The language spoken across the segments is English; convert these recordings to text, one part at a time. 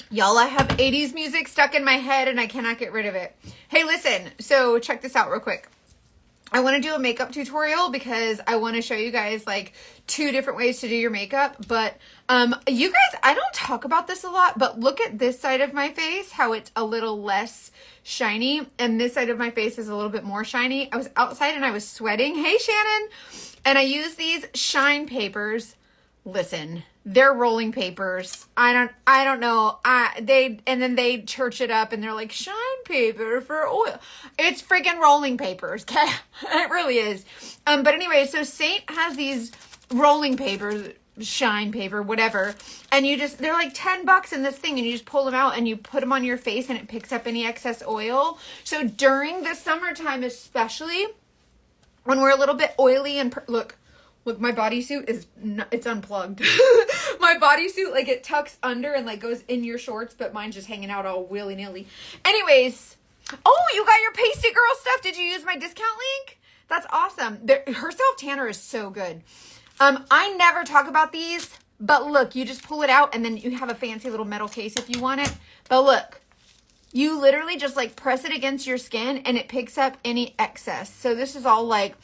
Y'all, I have 80s music stuck in my head and I cannot get rid of it. Hey, listen, so check this out real quick. I want to do a makeup tutorial because I want to show you guys like 2 different ways to do your makeup. But you guys, I don't talk about this a lot, but look at this side of my face, how it's a little less shiny. And this side of my face is a little bit more shiny. I was outside and I was sweating. Hey, Shannon. And I use these shine papers. Listen, they're rolling papers. I don't know. Then they church it up and they're like shine paper for oil. It's freaking rolling papers. Okay. It really is. But anyway, so Saint has these rolling papers, shine paper, whatever. And they're like $10 in this thing and you just pull them out and you put them on your face and it picks up any excess oil. So during the summertime, especially when we're a little bit oily and look, my bodysuit it's unplugged. My bodysuit, like it tucks under and like goes in your shorts, but mine's just hanging out all willy-nilly. Anyways, oh, you got your Pasty Girl stuff. Did you use my discount link? That's awesome. Her self-tanner is so good. I never talk about these, but look, you just pull it out and then you have a fancy little metal case if you want it. But look, you literally just like press it against your skin and it picks up any excess. So this is all like,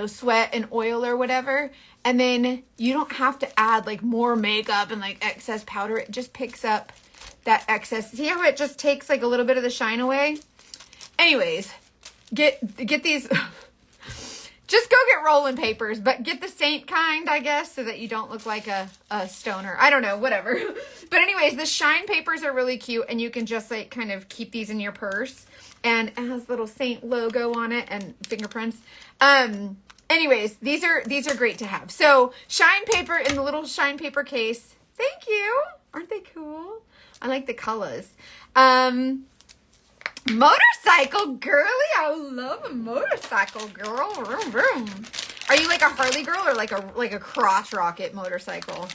sweat and oil or whatever. And then you don't have to add like more makeup and like excess powder. It just picks up that excess. See how it just takes like a little bit of the shine away? Anyways, get these, just go get rolling papers, but get the Saint kind, I guess, so that you don't look like a stoner. I don't know, whatever. But anyways, the shine papers are really cute and you can just like kind of keep these in your purse. And it has little Saint logo on it and fingerprints. Anyways, these are great to have. So shine paper in the little shine paper case. Thank you. Aren't they cool? I like the colors. Motorcycle girly. I love a motorcycle girl. Vroom, vroom. Are you like a Harley girl or like a cross rocket motorcycle?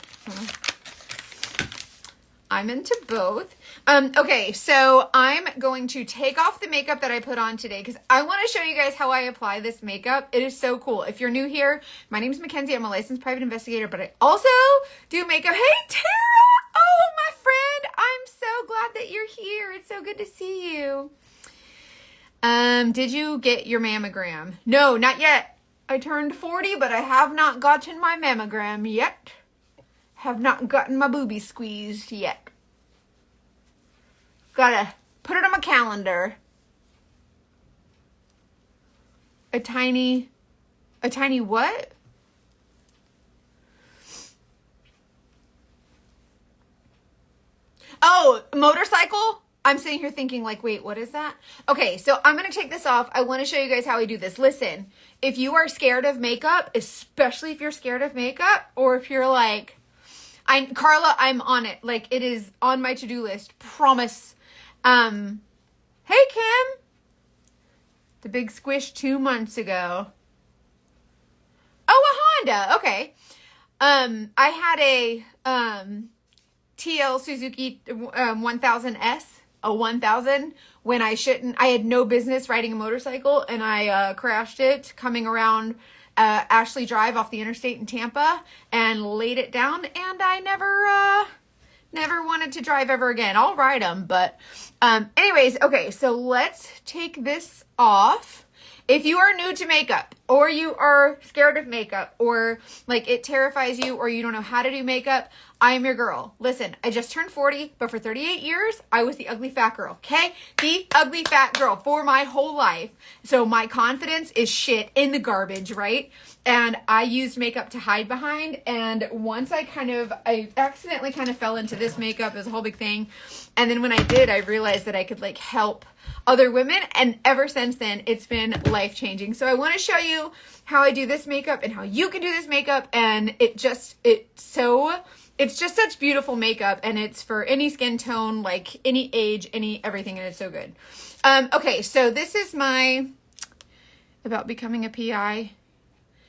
I'm into both. Okay, so I'm going to take off the makeup that I put on today because I want to show you guys how I apply this makeup. It is so cool. If you're new here, my name is Mackenzie. I'm a licensed private investigator, but I also do makeup. Hey, Tara! Oh, my friend. I'm so glad that you're here. It's so good to see you. Did you get your mammogram? No, not yet. I turned 40, but I have not gotten my mammogram yet. Have not gotten my boobies squeezed yet. Gotta put it on my calendar. A tiny what? Oh, motorcycle? I'm sitting here thinking like, wait, what is that? Okay, so I'm going to take this off. I want to show you guys how I do this. Listen, if you are scared of makeup, especially if you're scared of makeup, or if you're like, Carla, I'm on it. Like, it is on my to-do list. Promise. Hey, Kim. The big squish 2 months ago. Oh, a Honda. Okay. I had a, TL Suzuki 1000S, a 1000, when I had no business riding a motorcycle, and I crashed it coming around Ashley Drive off the interstate in Tampa and laid it down, and I never wanted to drive ever again. I'll ride them, but anyways, okay, so let's take this off. If you are new to makeup, or you are scared of makeup, or like it terrifies you, or you don't know how to do makeup, I am your girl. Listen, I just turned 40, but for 38 years, I was the ugly fat girl, okay? The ugly fat girl for my whole life. So my confidence is shit in the garbage, right? And I used makeup to hide behind. And once I accidentally kind of fell into this makeup. It was a whole big thing. And then when I did, I realized that I could like help other women. And ever since then, it's been life-changing. So I want to show you how I do this makeup and how you can do this makeup. And it's just such beautiful makeup, and it's for any skin tone, like any age, everything, and it's so good. Okay, so this is my about becoming a PI.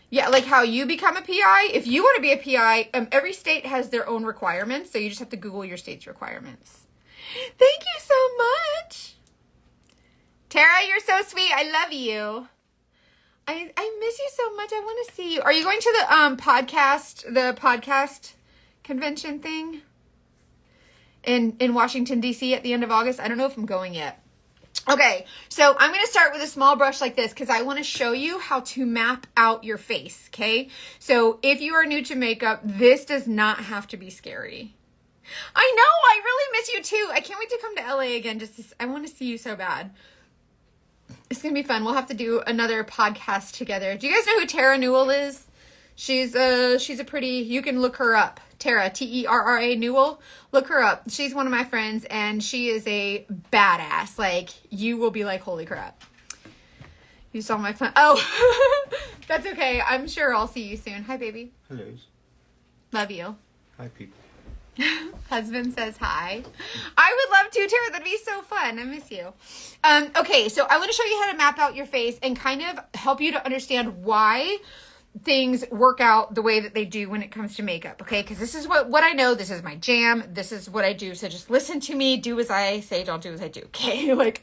Yeah, like how you become a PI. If you want to be a PI, every state has their own requirements, so you just have to Google your state's requirements. Thank you so much. Tara, you're so sweet. I love you. I miss you so much. I want to see you. Are you going to the podcast convention thing? in Washington, D.C. at the end of August. I don't know if I'm going yet. Okay, so I'm going to start with a small brush like this because I want to show you how to map out your face, okay? So if you are new to makeup, this does not have to be scary. I know, I really miss you too. I can't wait to come to LA again. I want to see you so bad. It's going to be fun. We'll have to do another podcast together. Do you guys know who Tara Newell is? She's a pretty, you can look her up. Tara, Terra Newell. Look her up. She's one of my friends and she is a badass. Like, you will be like, holy crap. You saw my fun. Oh, that's okay. I'm sure I'll see you soon. Hi, baby. Hello. Love you. Hi, people. Husband says hi. I would love to, Tara. That'd be so fun. I miss you. Okay, so I want to show you how to map out your face and kind of help you to understand why things work out the way that they do when it comes to makeup, okay? Because this is what I know. This is my jam. This is what I do. So just listen to me. Do as I say. Don't do as I do, okay? Like,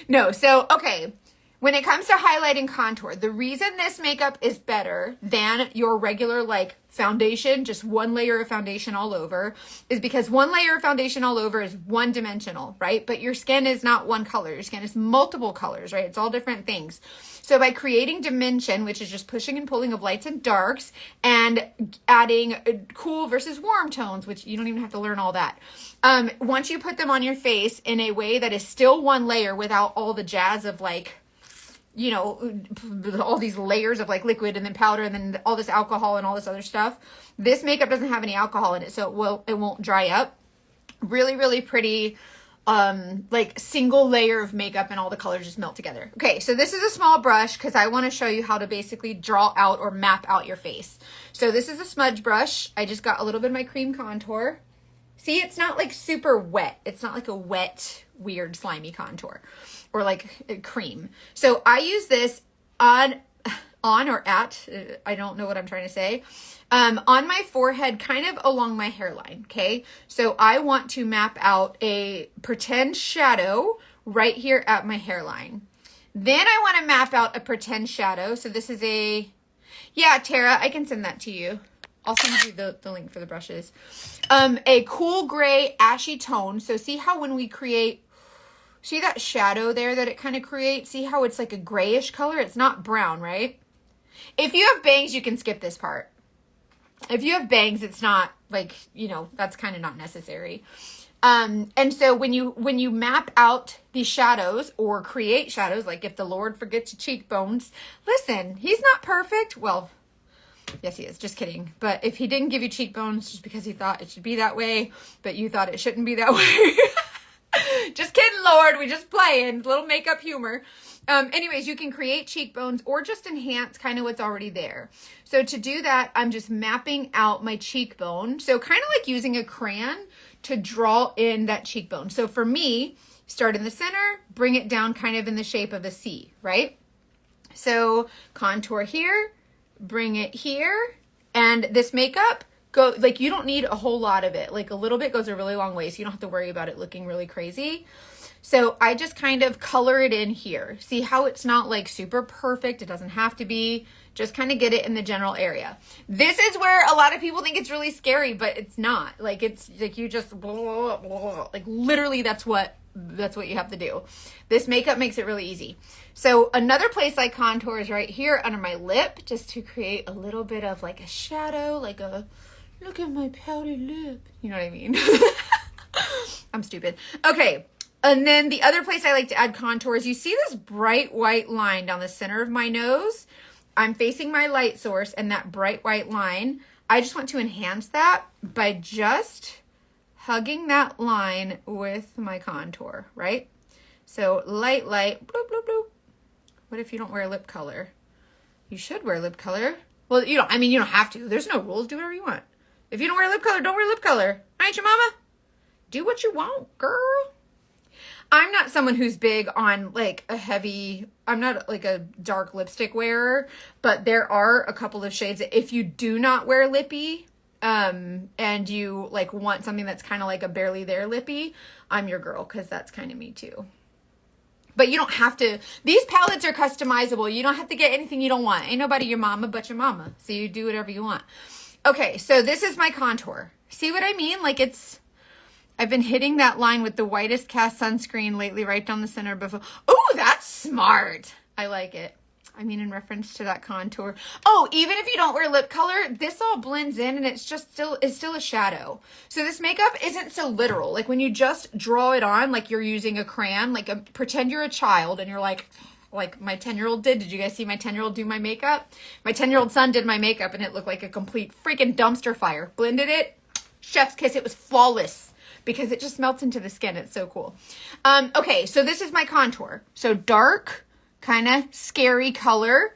no. So, okay. When it comes to highlight and contour, the reason this makeup is better than your regular like foundation, just one layer of foundation all over, is because one layer of foundation all over is one dimensional, right? But your skin is not one color. Your skin is multiple colors, right? It's all different things. So by creating dimension, which is just pushing and pulling of lights and darks, and adding cool versus warm tones, which you don't even have to learn all that. Once you put them on your face in a way that is still one layer without all the jazz of like, you know, all these layers of like liquid and then powder and then all this alcohol and all this other stuff. This makeup doesn't have any alcohol in it, so it won't dry up. Really, really pretty, like single layer of makeup and all the colors just melt together. Okay, so this is a small brush because I want to show you how to basically draw out or map out your face. So this is a smudge brush. I just got a little bit of my cream contour. See, it's not like super wet. It's not like a wet, weird, slimy contour or like cream. So I use this on or at, I don't know what I'm trying to say, on my forehead, kind of along my hairline, okay? So I want to map out a pretend shadow right here at my hairline. Then I want to map out a pretend shadow. So this is yeah, Tara, I can send that to you. I'll send you the link for the brushes. A cool gray ashy tone. So see how when we create, see that shadow there that it kind of creates? See how it's like a grayish color? It's not brown, right? If you have bangs, you can skip this part. If you have bangs, it's not like, you know, that's kind of not necessary. And so when you map out these shadows or create shadows, like if the Lord forgets your cheekbones, listen, he's not perfect. Well, yes, he is. Just kidding. But if he didn't give you cheekbones just because he thought it should be that way, but you thought it shouldn't be that way. Just kidding, Lord. We just playing. Little makeup humor. Anyways, you can create cheekbones or just enhance kind of what's already there. So to do that, I'm just mapping out my cheekbone. So kind of like using a crayon to draw in that cheekbone. So for me, start in the center, bring it down kind of in the shape of a C, right? So contour here, bring it here, and this makeup, go like you don't need a whole lot of it. Like a little bit goes a really long way, so you don't have to worry about it looking really crazy. So I just kind of color it in here. See how it's not like super perfect? It doesn't have to be. Just kind of get it in the general area. This is where a lot of people think it's really scary, but it's not. Like it's like you just blah, blah, blah. Like literally that's what you have to do. This makeup makes it really easy. So another place I contour is right here under my lip, just to create a little bit of like a shadow, like a look at my pouty lip. You know what I mean? I'm stupid. Okay. And then the other place I like to add contour is you see this bright white line down the center of my nose. I'm facing my light source and that bright white line. I just want to enhance that by just hugging that line with my contour, right? So light, bloop, bloop, bloop. What if you don't wear lip color? You should wear lip color. Well, you don't have to. There's no rules. Do whatever you want. If you don't wear lip color, don't wear lip color. I ain't your mama. Do what you want, girl. I'm not someone who's big on like I'm not like a dark lipstick wearer, but there are a couple of shades that if you do not wear lippy, and you like want something that's kind of like a barely there lippy, I'm your girl, because that's kind of me too. But you don't have to. These palettes are customizable. You don't have to get anything you don't want. Ain't nobody your mama but your mama. So you do whatever you want. Okay, so this is my contour. See what I mean? Like it's I've been hitting that line with the whitest cast sunscreen lately, right down the center before. Oh, that's smart. I like it. I mean, in reference to that contour. Oh, even if you don't wear lip color, this all blends in and it's still a shadow. So this makeup isn't so literal. Like when you just draw it on, like you're using a crayon, pretend you're a child and you're like my 10-year-old did. Did you guys see my 10-year-old do my makeup? My 10-year-old son did my makeup and it looked like a complete freaking dumpster fire. Blended it, chef's kiss. It was flawless because it just melts into the skin. It's so cool. Okay, so this is my contour. So dark, kind of scary color,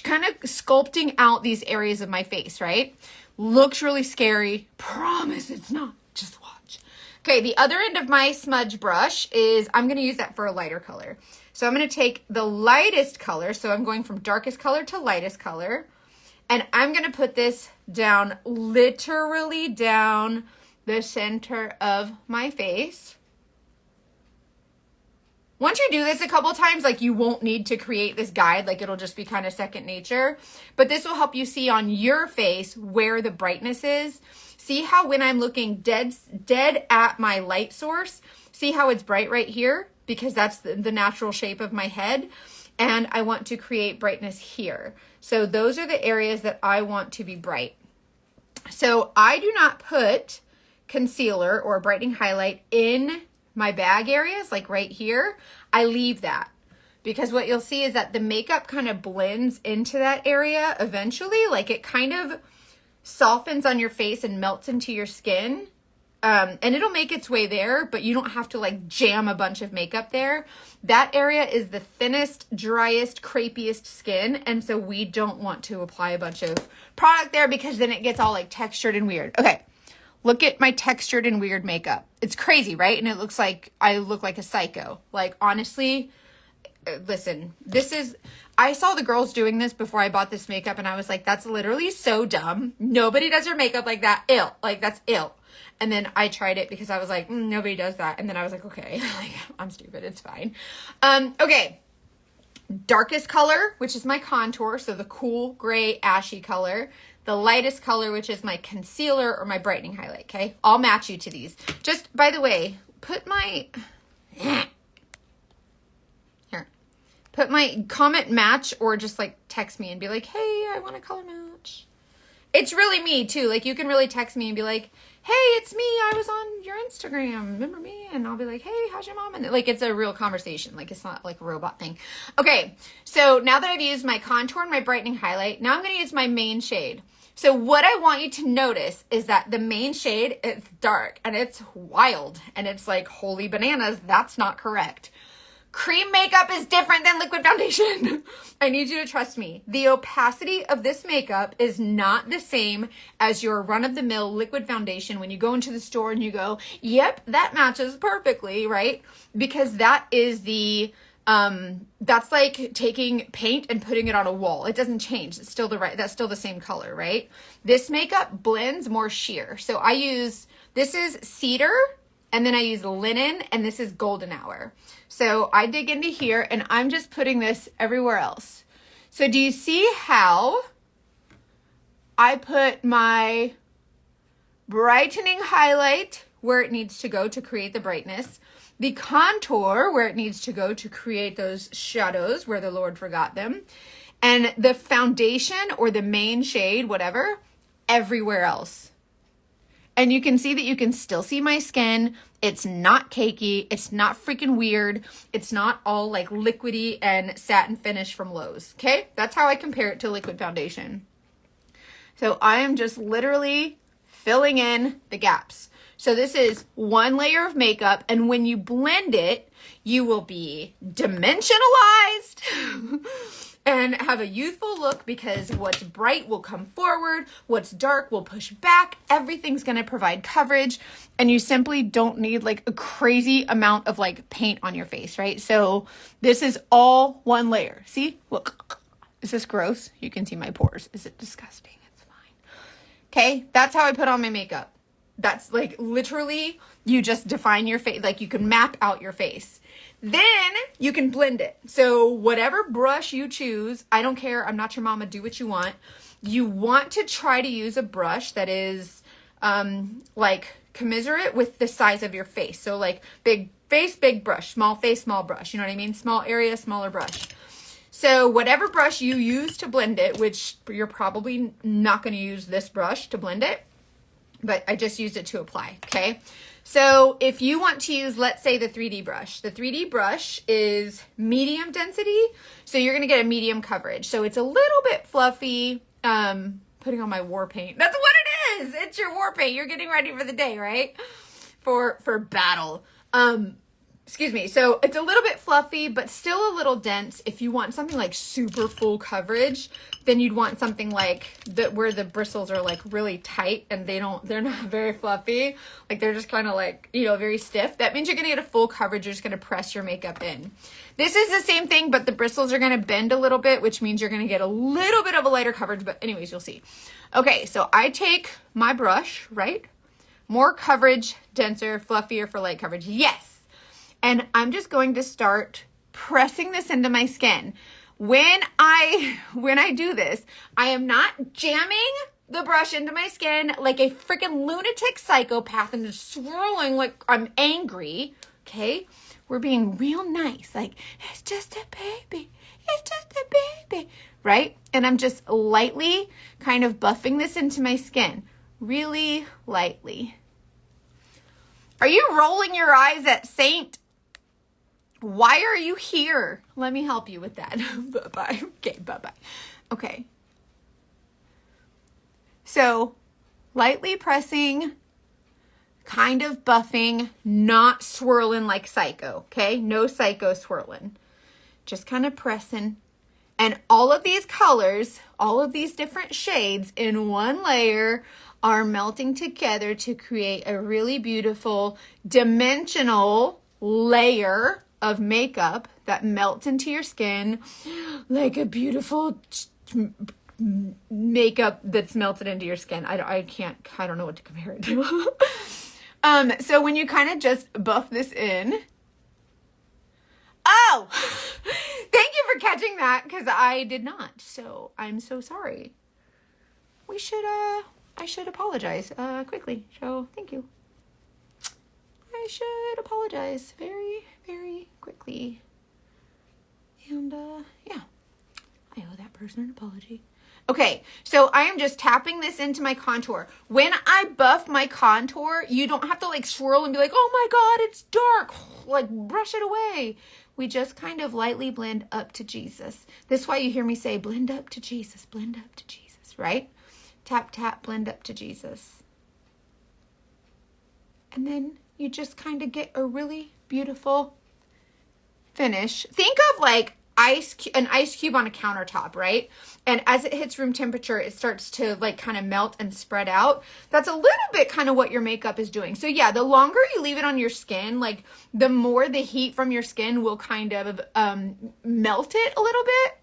kind of sculpting out these areas of my face, right? Looks really scary. Promise it's not. Just watch. Okay, the other end of my smudge brush is, I'm going to use that for a lighter color. So I'm going to take the lightest color, so I'm going from darkest color to lightest color, and I'm going to put this down, literally down the center of my face. Once you do this a couple times, like you won't need to create this guide, like it'll just be kind of second nature. But this will help you see on your face where the brightness is. See how when I'm looking dead at my light source, see how it's bright right here? Because that's the natural shape of my head. And I want to create brightness here. So those are the areas that I want to be bright. So I do not put concealer or brightening highlight in my bag areas, like right here. I leave that because what you'll see is that the makeup kind of blends into that area eventually. Like it kind of softens on your face and melts into your skin. And it'll make its way there, but you don't have to like jam a bunch of makeup there. That area is the thinnest, driest, crepiest skin. And so we don't want to apply a bunch of product there because then it gets all like textured and weird. Okay. Look at my textured and weird makeup. It's crazy, right? And it looks like I look like a psycho. Like, honestly, listen, I saw the girls doing this before I bought this makeup and I was like, that's literally so dumb. Nobody does their makeup like that. Ill. Like, that's ill. And then I tried it because I was like, nobody does that. And then I was like, okay, like, I'm stupid. It's fine. Okay. Darkest color, which is my contour. So the cool gray ashy color. The lightest color, which is my concealer or my brightening highlight, okay? I'll match you to these. Just, by the way, put my comment match or just like text me and be like, hey, I want a color match. It's really me too. Like you can really text me and be like, hey, it's me. I was on your Instagram. Remember me? And I'll be like, hey, how's your mom? And like, it's a real conversation. Like it's not like a robot thing. Okay. So now that I've used my contour and my brightening highlight, now I'm going to use my main shade. So what I want you to notice is that the main shade, it's dark and it's wild and it's like, holy bananas. That's not correct. Cream makeup is different than liquid foundation. I need you to trust me. The opacity of this makeup is not the same as your run-of-the-mill liquid foundation when you go into the store and you go, yep, that matches perfectly, right? Because that is that's like taking paint and putting it on a wall. It doesn't change. It's still that's still the same color, right? This makeup blends more sheer. So this is cedar, and then I use linen, and this is golden hour. So I dig into here and I'm just putting this everywhere else. So do you see how I put my brightening highlight where it needs to go to create the brightness, the contour where it needs to go to create those shadows where the Lord forgot them, and the foundation or the main shade, whatever, everywhere else. And you can see that you can still see my skin. It's not cakey. It's not freaking weird. It's not all like liquidy and satin finish from Lowe's. Okay? That's how I compare it to liquid foundation. So I am just literally filling in the gaps. So this is one layer of makeup, and when you blend it, you will be dimensionalized and have a youthful look because what's bright will come forward, what's dark will push back, everything's gonna provide coverage, and you simply don't need like a crazy amount of like paint on your face, right? So this is all one layer. See, look, is this gross? You can see my pores. Is it disgusting? It's fine. Okay, that's how I put on my makeup. That's like literally you just define your face, like you can map out your face. Then you can blend it. So whatever brush you choose, I don't care. I'm not your mama. Do what you want. You want to try to use a brush that is like commiserate with the size of your face. So like big face, big brush, small face, small brush. You know what I mean? Small area, smaller brush. So whatever brush you use to blend it, which you're probably not going to use this brush to blend it, but I just used it to apply, okay? So if you want to use, let's say the 3D brush. The 3D brush is medium density, so you're going to get a medium coverage. So it's a little bit fluffy. Putting on my war paint. That's what it is. It's your war paint. You're getting ready for the day, right? For battle. Excuse me. So it's a little bit fluffy, but still a little dense. If you want something like super full coverage, then you'd want something like that where the bristles are like really tight and they're not very fluffy. Like they're just kind of like, you know, very stiff. That means you're going to get a full coverage. You're just going to press your makeup in. This is the same thing, but the bristles are going to bend a little bit, which means you're going to get a little bit of a lighter coverage. But anyways, you'll see. Okay, so I take my brush, right? More coverage, denser, fluffier for light coverage. Yes. And I'm just going to start pressing this into my skin. When I do this, I am not jamming the brush into my skin like a freaking lunatic psychopath and just swirling like I'm angry, okay? We're being real nice, like, it's just a baby, it's just a baby, right? And I'm just lightly kind of buffing this into my skin, really lightly. Are you rolling your eyes at Saint? Why are you here? Let me help you with that. Bye-bye. Okay, bye-bye. Okay. So, lightly pressing, kind of buffing, not swirling like psycho, okay? No psycho swirling. Just kind of pressing. And all of these colors, all of these different shades in one layer are melting together to create a really beautiful dimensional layer of makeup that melts into your skin like a beautiful makeup that's melted into your skin. I don't know what to compare it to. So when you kind of just buff this in. Oh, thank you for catching that because I did not. So I'm so sorry. I should apologize quickly. So thank you. I should apologize very, very quickly. And yeah, I owe that person an apology. Okay, so I am just tapping this into my contour. When I buff my contour, you don't have to like swirl and be like, oh my God, it's dark. Like brush it away. We just kind of lightly blend up to Jesus. This is why you hear me say, blend up to Jesus, blend up to Jesus, right? Tap, tap, blend up to Jesus. And then you just kind of get a really beautiful finish. Think of like an ice cube on a countertop, right? And as it hits room temperature, it starts to like kind of melt and spread out. That's a little bit kind of what your makeup is doing. So yeah, the longer you leave it on your skin, like the more the heat from your skin will kind of melt it a little bit.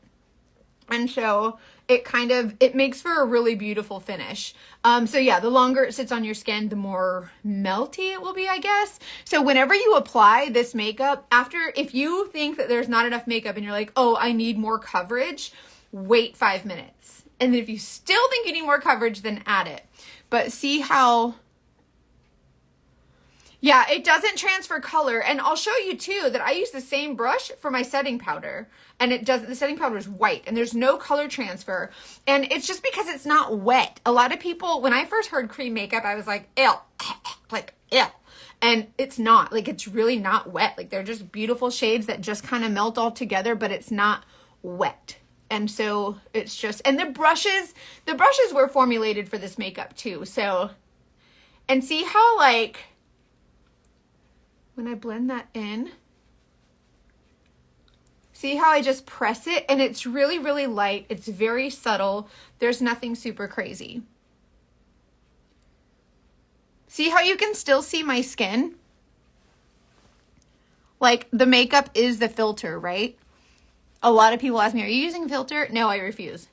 And so it makes for a really beautiful finish. So yeah, the longer it sits on your skin, the more melty it will be, I guess. So whenever you apply this makeup, if you think that there's not enough makeup and you're like, oh, I need more coverage, wait 5 minutes. And then if you still think you need more coverage, then add it. But see how... Yeah, it doesn't transfer color. And I'll show you too that I use the same brush for my setting powder. And the setting powder is white and there's no color transfer. And it's just because it's not wet. A lot of people, when I first heard cream makeup, I was like, ew, like, ew. And it's not, like, it's really not wet. Like, they're just beautiful shades that just kind of melt all together, but it's not wet. And so it's just, and the brushes were formulated for this makeup too. So, and see how like, when I blend that in, see how I just press it and it's really, really light. It's very subtle. There's nothing super crazy. See how you can still see my skin? Like the makeup is the filter, right? A lot of people ask me, are you using a filter? No, I refuse.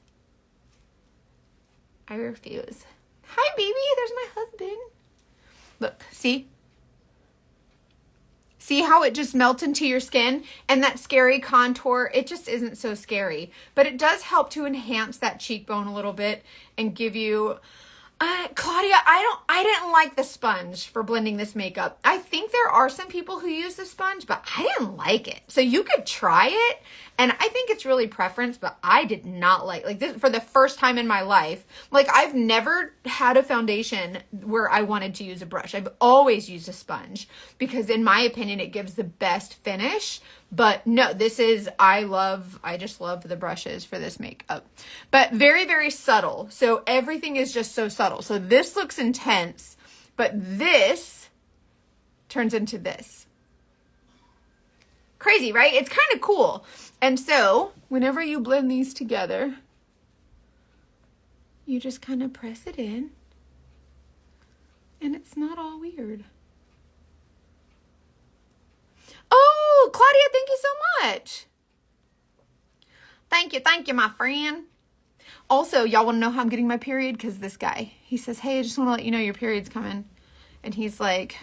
I refuse. Hi, baby. There's my husband. Look, see? See how it just melts into your skin? And that scary contour, it just isn't so scary. But it does help to enhance that cheekbone a little bit and give you Claudia, I didn't like the sponge for blending this makeup. I think there are some people who use the sponge, but I didn't like it. So you could try it, and I think it's really preference, but I did not like this for the first time in my life. Like, I've never had a foundation where I wanted to use a brush. I've always used a sponge because in my opinion, it gives the best finish. But no, I just love the brushes for this makeup. But very, very subtle. So everything is just so subtle. So this looks intense, but this turns into this. Crazy, right? It's kind of cool. And so whenever you blend these together, you just kind of press it in, and it's not all weird. Oh, Claudia, thank you so much. Thank you, my friend. Also, y'all want to know how I'm getting my period? Because this guy, he says, hey, I just want to let you know your period's coming. And he's like,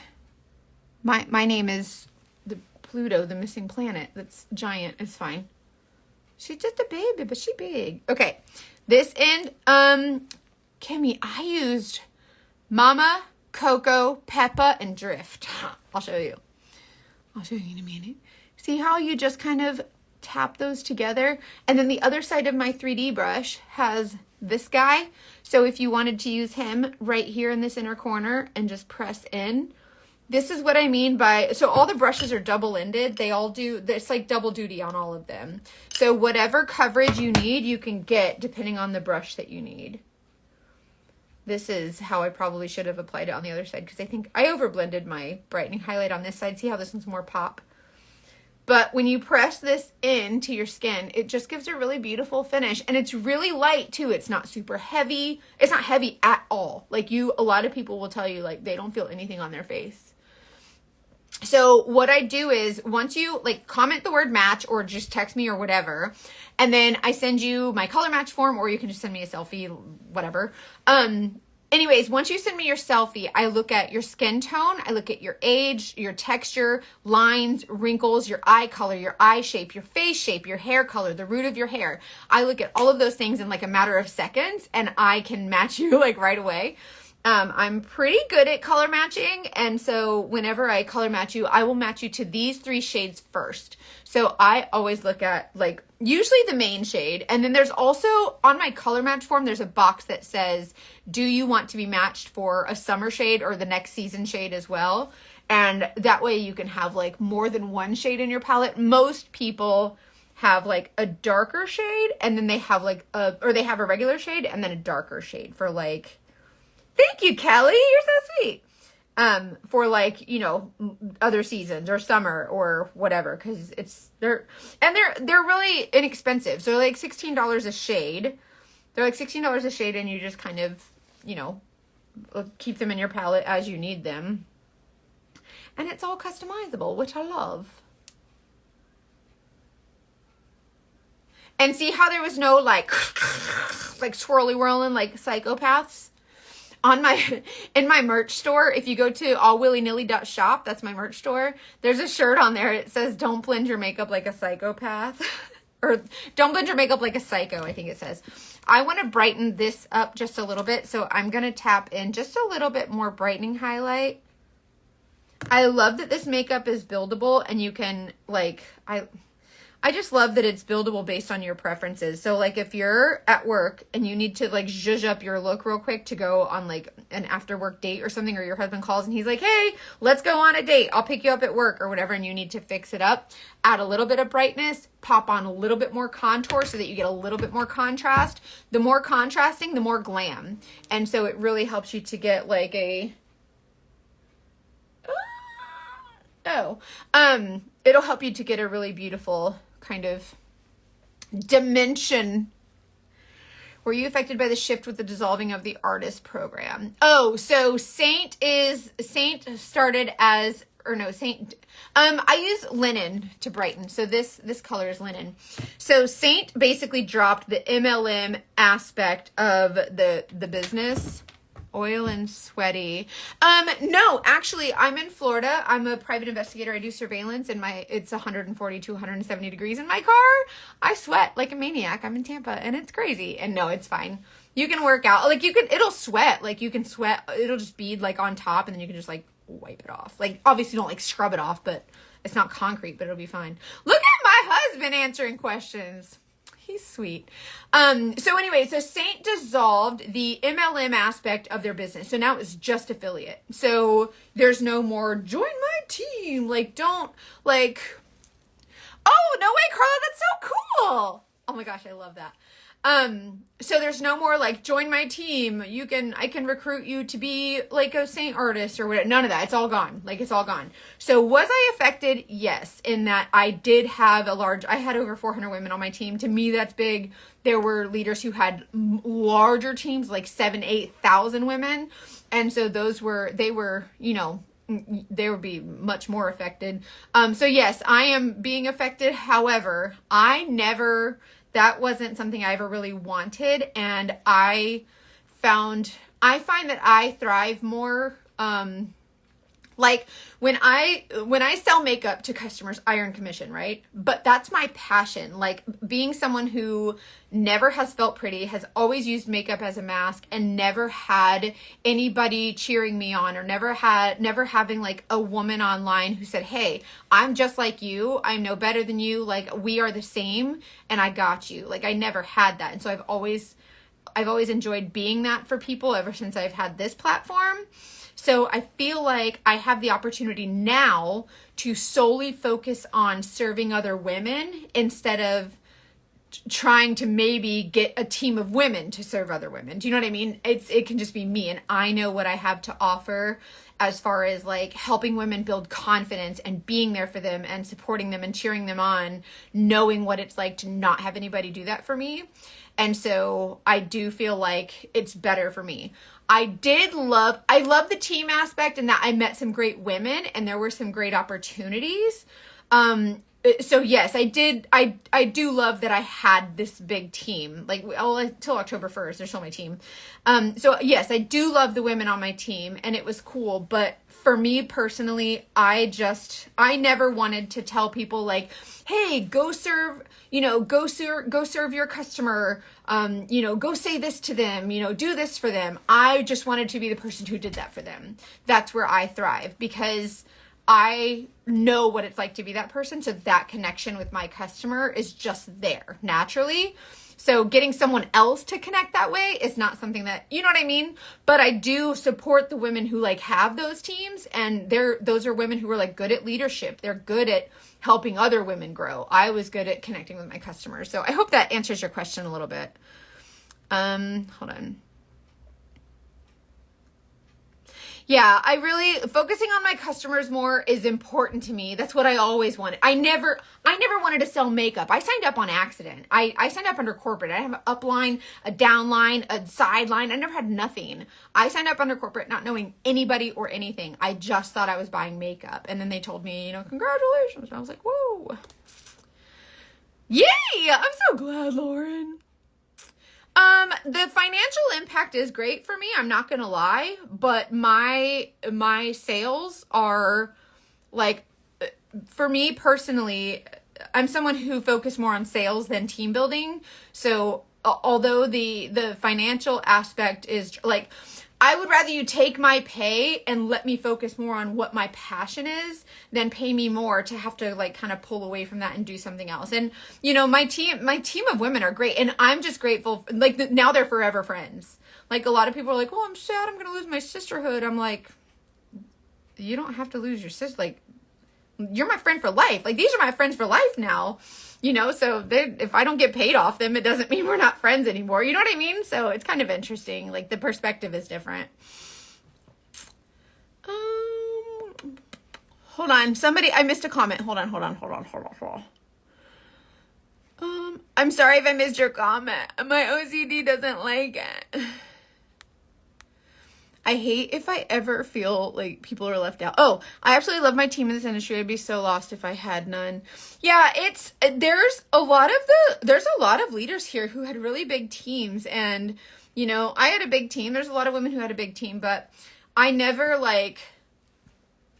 my name is the Pluto, the missing planet. That's giant. It's fine. She's just a baby, but she big. Okay, this end, Kimmy, I used Mama, Coco, Peppa, and Drift. I'll show you. I'll show you in a minute. See how you just kind of tap those together? And then the other side of my 3D brush has this guy. So if you wanted to use him right here in this inner corner and just press in, this is what I mean by, so all the brushes are double-ended. They all do, it's like double duty on all of them. So whatever coverage you need, you can get depending on the brush that you need. This is how I probably should have applied it on the other side because I think I overblended my brightening highlight on this side. See how this one's more pop? But when you press this into your skin, it just gives a really beautiful finish. And it's really light too. It's not super heavy. It's not heavy at all. Like a lot of people will tell you like they don't feel anything on their face. So what I do is once you like comment the word match or just text me or whatever, and then I send you my color match form, or you can just send me a selfie, whatever. Anyways, once you send me your selfie, I look at your skin tone, I look at your age, your texture, lines, wrinkles, your eye color, your eye shape, your face shape, your hair color, the root of your hair. I look at all of those things in like a matter of seconds, and I can match you like right away. I'm pretty good at color matching, and so whenever I color match you, I will match you to these 3 shades first. So I always look at like usually the main shade, and then there's also on my color match form, there's a box that says, do you want to be matched for a summer shade or the next season shade as well? And that way you can have like more than one shade in your palette. Most people have like a darker shade, and then they have like they have a regular shade and then a darker shade for like, thank you, Kelly. You're so sweet. For like, you know, other seasons or summer or whatever, because they're really inexpensive. So they're like $16 a shade. They're like $16 a shade, and you just kind of, you know, keep them in your palette as you need them. And it's all customizable, which I love. And see how there was no like swirly whirling like psychopaths? In my merch store, if you go to allwillynilly.shop, that's my merch store, there's a shirt on there. It says, don't blend your makeup like a psychopath. Or don't blend your makeup like a psycho, I think it says. I want to brighten this up just a little bit, so I'm going to tap in just a little bit more brightening highlight. I love that this makeup is buildable, and you can, like, I just love that it's buildable based on your preferences. So like if you're at work and you need to like zhuzh up your look real quick to go on like an after work date or something, or your husband calls and he's like, hey, let's go on a date. I'll pick you up at work or whatever. And you need to fix it up, add a little bit of brightness, pop on a little bit more contour so that you get a little bit more contrast. The more contrasting, the more glam. And so it really helps you to get like it'll help you to get a really beautiful kind of dimension. Were you affected by the shift with the dissolving of the artist program? Oh, so Saint started as, or no, Saint, I use linen to brighten. So this color is linen. So Saint basically dropped the MLM aspect of the business. Oil and sweaty. No, actually, I'm in Florida. I'm a private investigator. I do surveillance, and it's 140 to 170 degrees in my car. I sweat like a maniac. I'm in Tampa, and it's crazy. And no, it's fine. You can work out. Like, it'll sweat. Like, you can sweat. It'll just bead, like, on top, and then you can just, like, wipe it off. Like, obviously don't, like, scrub it off, but it's not concrete, but it'll be fine. Look at my husband answering questions. He's sweet. So anyway, so Saint dissolved the MLM aspect of their business. So now it's just affiliate. So there's no more join my team. Like, don't, like, oh, no way, Carla, that's so cool. Oh my gosh, I love that. So there's no more like join my team. I can recruit you to be like a Saint artist or whatever. None of that. It's all gone. Like, it's all gone. So was I affected? Yes. In that I did have I had over 400 women on my team. To me, that's big. There were leaders who had larger teams, like 8,000 women. And so they were, you know, they would be much more affected. So yes, I am being affected. However, that wasn't something I ever really wanted. And I find that I thrive more, like when I sell makeup to customers, I earn commission, right? But that's my passion. Like, being someone who never has felt pretty, has always used makeup as a mask, and never had anybody cheering me on, or never having like a woman online who said, hey, I'm just like you. I'm no better than you. Like, we are the same and I got you. Like, I never had that. And so I've always enjoyed being that for people ever since I've had this platform. So I feel like I have the opportunity now to solely focus on serving other women instead of trying to maybe get a team of women to serve other women. Do you know what I mean? It can just be me, and I know what I have to offer as far as like helping women build confidence and being there for them and supporting them and cheering them on, knowing what it's like to not have anybody do that for me. And so I do feel like it's better for me. I love the team aspect, and that I met some great women and there were some great opportunities. So yes, I do love that I had this big team, like, until October 1st, they're still my team. So yes, I do love the women on my team, and it was cool. But for me personally, I never wanted to tell people like, hey, go serve your customer, go say this to them, do this for them. I just wanted to be the person who did that for them. That's where I thrive, because I know what it's like to be that person. So that connection with my customer is just there naturally. So getting someone else to connect that way is not something that, you know what I mean? But I do support the women who like have those teams, and those are women who are like good at leadership. They're good at helping other women grow. I was good at connecting with my customers. So I hope that answers your question a little bit. Hold on. Yeah, focusing on my customers more is important to me. That's what I always wanted. I never wanted to sell makeup. I signed up on accident. I signed up under corporate. I have an upline, a downline, a sideline. I never had nothing. I signed up under corporate not knowing anybody or anything. I just thought I was buying makeup. And then they told me, congratulations. And I was like, whoa. Yay! I'm so glad, Lauren. The financial impact is great for me. I'm not going to lie, but my sales are like, for me personally, I'm someone who focuses more on sales than team building. So although the financial aspect is like, I would rather you take my pay and let me focus more on what my passion is than pay me more to have to like kind of pull away from that and do something else. And, my team of women are great. And I'm just grateful. Like, now they're forever friends. Like, a lot of people are like, oh, I'm sad I'm going to lose my sisterhood. I'm like, you don't have to lose your sister. Like, you're my friend for life. Like, these are my friends for life now. So if I don't get paid off them, it doesn't mean we're not friends anymore. You know what I mean? So it's kind of interesting. Like, the perspective is different. Hold on. I missed a comment. Hold on. I'm sorry if I missed your comment. My OCD doesn't like it. I hate if I ever feel like people are left out. Oh, I absolutely love my team in this industry. I'd be so lost if I had none. Yeah, there's a lot of leaders here who had really big teams, and I had a big team. There's a lot of women who had a big team, but I never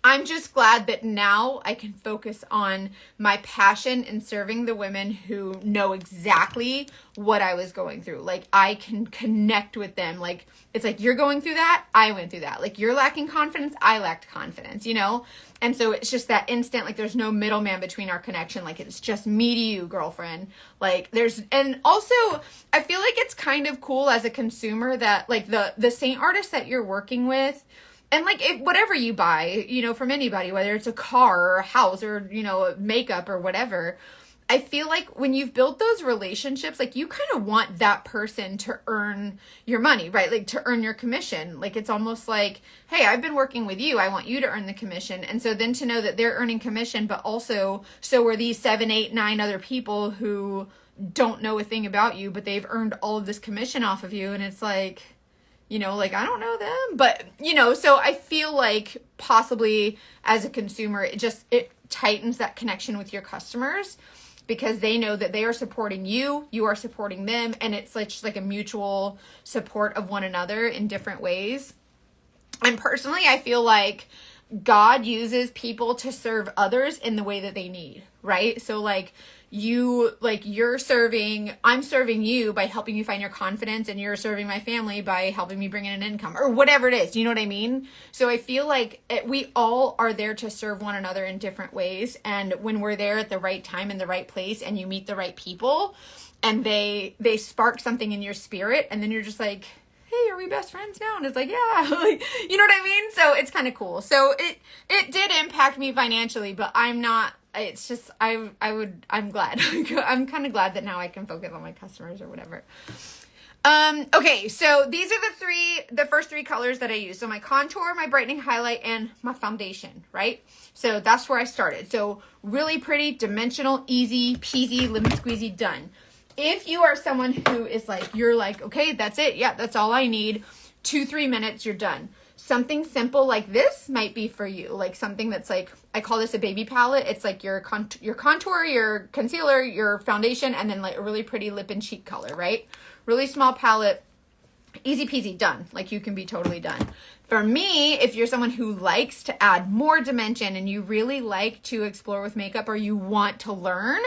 I'm just glad that now I can focus on my passion in serving the women who know exactly what I was going through. Like, I can connect with them. Like, it's like, you're going through that, I went through that. Like, you're lacking confidence, I lacked confidence, you know? And so it's just that instant, like, there's no middleman between our connection. Like, it's just me to you, girlfriend. Like, and also, I feel like it's kind of cool as a consumer that, like, the Saint artist that you're working with, and like, if whatever you buy, you know, from anybody, whether it's a car or a house or, you know, makeup or whatever, I feel like when you've built those relationships, like, you kind of want that person to earn your money, right? Like, to earn your commission. Like, it's almost like, hey, I've been working with you, I want you to earn the commission. And so then to know that they're earning commission, but also so are these 7, 8, 9 other people who don't know a thing about you, but they've earned all of this commission off of you. And it's like, you know, like, I don't know them, but, you know, so I feel like possibly as a consumer, it tightens that connection with your customers, because they know that they are supporting you, you are supporting them, and it's like just like a mutual support of one another in different ways. And personally, I feel like God uses people to serve others in the way that they need, right? So like, I'm serving you by helping you find your confidence, and you're serving my family by helping me bring in an income, or whatever it is. Do you know what I mean? So I feel like we all are there to serve one another in different ways. And when we're there at the right time in the right place, and you meet the right people, and they spark something in your spirit, and then you're just like, hey, are we best friends now? And it's like, yeah, like, you know what I mean? So it's kind of cool. So it did impact me financially, but I'm not, it's just, I'm glad. I'm kind of glad that now I can focus on my customers or whatever. Okay, so these are the first three colors that I use. So my contour, my brightening highlight, and my foundation, right? So that's where I started. So really pretty, dimensional, easy peasy, lemon squeezy, done. If you are someone who is like, you're like, okay, that's it. Yeah, that's all I need. 2-3 minutes, you're done. Something simple like this might be for you. Like something that's like, I call this a baby palette. It's like your contour, your concealer, your foundation, and then like a really pretty lip and cheek color, right? Really small palette, easy peasy, done. Like, you can be totally done. For me, if you're someone who likes to add more dimension and you really like to explore with makeup, or you want to learn,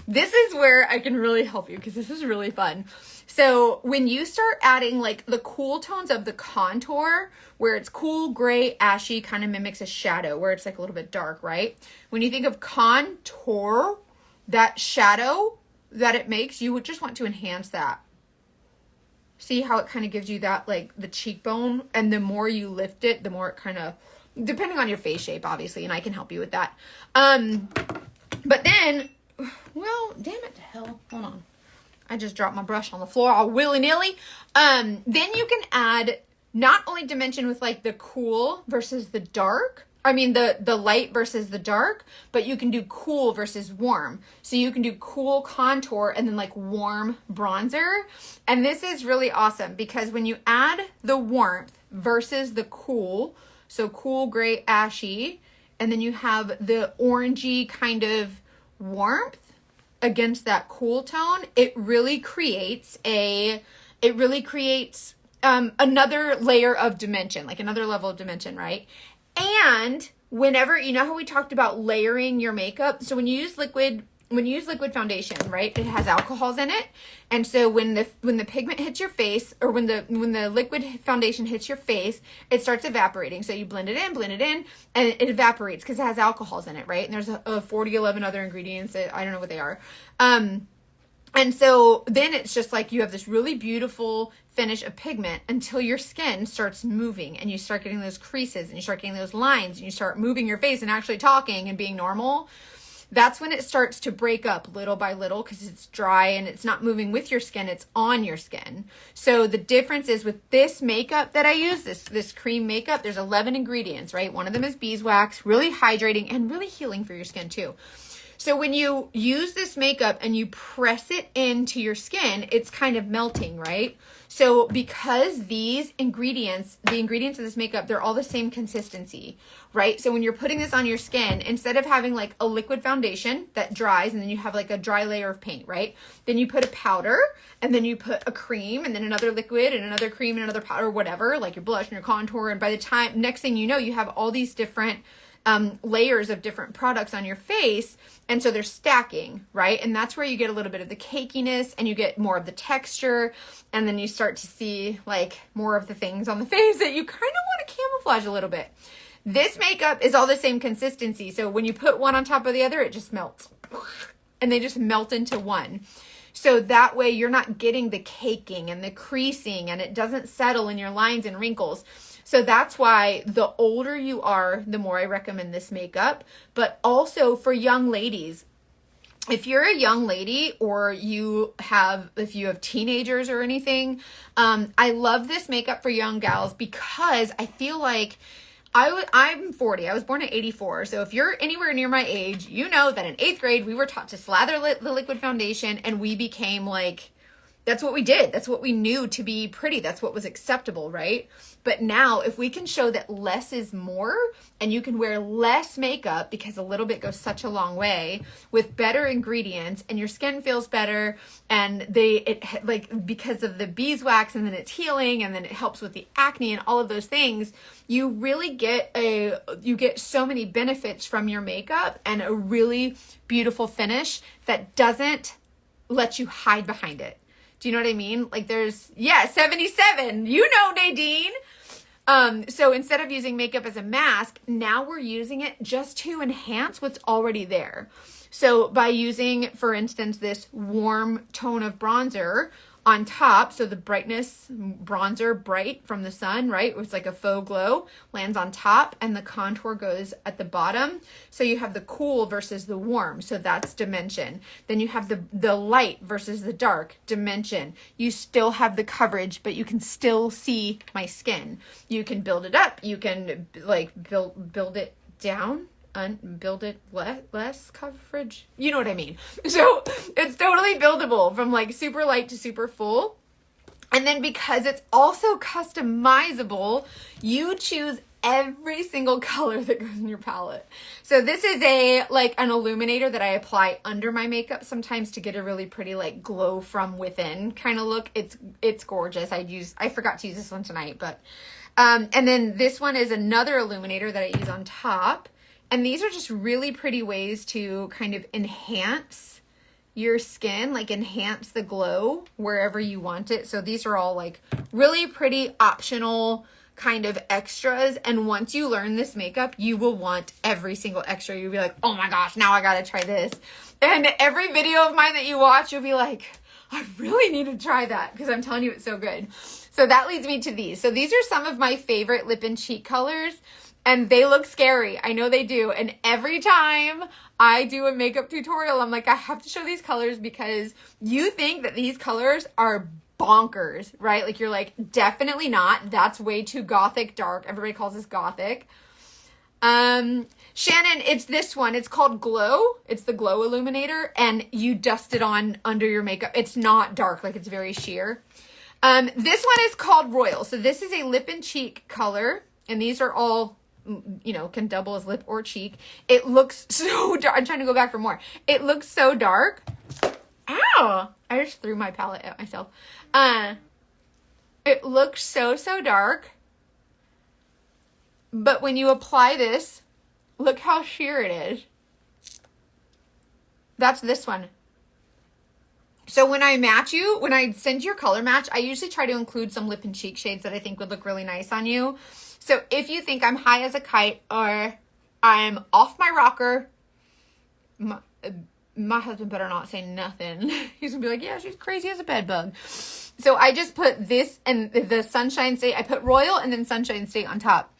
this is where I can really help you, because this is really fun. So when you start adding like the cool tones of the contour, where it's cool, gray, ashy, kind of mimics a shadow, where it's like a little bit dark, right? When you think of contour, that shadow that it makes, you would just want to enhance that. See how it kind of gives you that, like, the cheekbone, and the more you lift it, the more it kind of, depending on your face shape, obviously, and I can help you with that. But then, well, damn it to hell. Hold on. I just dropped my brush on the floor all willy-nilly. Then you can add not only dimension with like the cool versus the dark, I mean the light versus the dark, but you can do cool versus warm. So you can do cool contour and then like warm bronzer. And this is really awesome, because when you add the warmth versus the cool, so cool, gray, ashy, and then you have the orangey kind of warmth against that cool tone, it really creates another layer of dimension, like another level of dimension, right? And whenever, you know how we talked about layering your makeup? So when you use liquid foundation, right, it has alcohols in it. And so when the pigment hits your face, or when the liquid foundation hits your face, it starts evaporating. So you blend it in, and it evaporates because it has alcohols in it, right? And there's a 11 other ingredients that I don't know what they are. And so then it's just like you have this really beautiful finish of pigment until your skin starts moving, and you start getting those creases, and you start getting those lines, and you start moving your face and actually talking and being normal. That's when it starts to break up little by little, because it's dry and it's not moving with your skin, it's on your skin. So the difference is with this makeup that I use, this cream makeup, there's 11 ingredients, right? One of them is beeswax, really hydrating and really healing for your skin too. So when you use this makeup and you press it into your skin, it's kind of melting, right? So because these ingredients, the ingredients of this makeup, they're all the same consistency, right? So when you're putting this on your skin, instead of having like a liquid foundation that dries and then you have like a dry layer of paint, right? Then you put a powder, and then you put a cream, and then another liquid, and another cream, and another powder, whatever, like your blush and your contour. And by the time, next thing you know, you have all these different layers of different products on your face. And so they're stacking, right? And that's where you get a little bit of the cakiness and you get more of the texture. And then you start to see like more of the things on the face that you kind of want to camouflage a little bit. This makeup is all the same consistency. So when you put one on top of the other, it just melts. And they just melt into one. So that way you're not getting the caking and the creasing and it doesn't settle in your lines and wrinkles. So that's why the older you are, the more I recommend this makeup. But also for young ladies, if you're a young lady or if you have teenagers or anything, I love this makeup for young gals because I feel like I'm 40. I was born in 84. So if you're anywhere near my age, you know that in 8th grade, we were taught to slather the liquid foundation and we became like, that's what we did. That's what we knew to be pretty. That's what was acceptable, right? But now if we can show that less is more and you can wear less makeup because a little bit goes such a long way with better ingredients and your skin feels better and because of the beeswax and then it's healing and then it helps with the acne and all of those things, you really get so many benefits from your makeup and a really beautiful finish that doesn't let you hide behind it. Do you know what I mean? Like 77, you know, Nadine. So instead of using makeup as a mask, now we're using it just to enhance what's already there. So by using, for instance, this warm tone of bronzer on top, so the brightness, bronzer, bright from the sun, right? It's like a faux glow, lands on top and the contour goes at the bottom. So you have the cool versus the warm. So that's dimension. Then you have the light versus the dark, dimension. You still have the coverage, but you can still see my skin. You can build it up. You can like build it down. Build it less coverage. You know what I mean? So it's totally buildable from like super light to super full. And then because it's also customizable, you choose every single color that goes in your palette. So this is an illuminator that I apply under my makeup sometimes to get a really pretty like glow from within kind of look. It's gorgeous. I forgot to use this one tonight, but and then this one is another illuminator that I use on top. And these are just really pretty ways to kind of enhance your skin, like enhance the glow wherever you want it. So these are all like really pretty optional kind of extras. And once you learn this makeup, you will want every single extra. You'll be like, oh my gosh, now I gotta try this. And every video of mine that you watch, you'll be like, I really need to try that because I'm telling you it's so good. So that leads me to these. So these are some of my favorite lip and cheek colors. And they look scary. I know they do. And every time I do a makeup tutorial, I'm like, I have to show these colors because you think that these colors are bonkers, right? Like you're like, definitely not. That's way too gothic dark. Everybody calls this gothic. Shannon, it's this one. It's called Glow. It's the Glow Illuminator. And you dust it on under your makeup. It's not dark. Like it's very sheer. This one is called Royal. So this is a lip and cheek color. And these are all, you know, can double as lip or cheek. It looks so dark. I'm trying to go back for more. It looks so dark. Ow! I just threw my palette at myself. It looks so dark. But when you apply this, look how sheer it is. That's this one. So when I send your color match, I usually try to include some lip and cheek shades that I think would look really nice on you. So if you think I'm high as a kite or I'm off my rocker, my husband better not say nothing. He's gonna be like, yeah, she's crazy as a bed bug. So I just put this and the Sunshine State. I put Royal and then Sunshine State on top.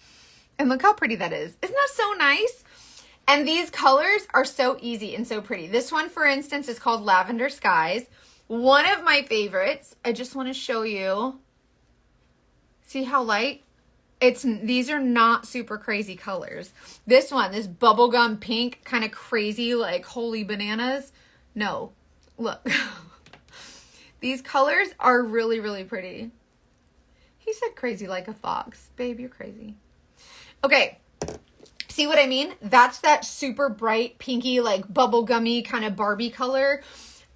And look how pretty that is. Isn't that so nice? And these colors are so easy and so pretty. This one, for instance, is called Lavender Skies. One of my favorites. I just want to show you. See how light? These are not super crazy colors. This one, this bubblegum pink, kind of crazy, like holy bananas. No, look. These colors are really, really pretty. He said crazy like a fox. Babe, you're crazy. Okay. See what I mean? That's that super bright, pinky, like bubblegummy kind of Barbie color.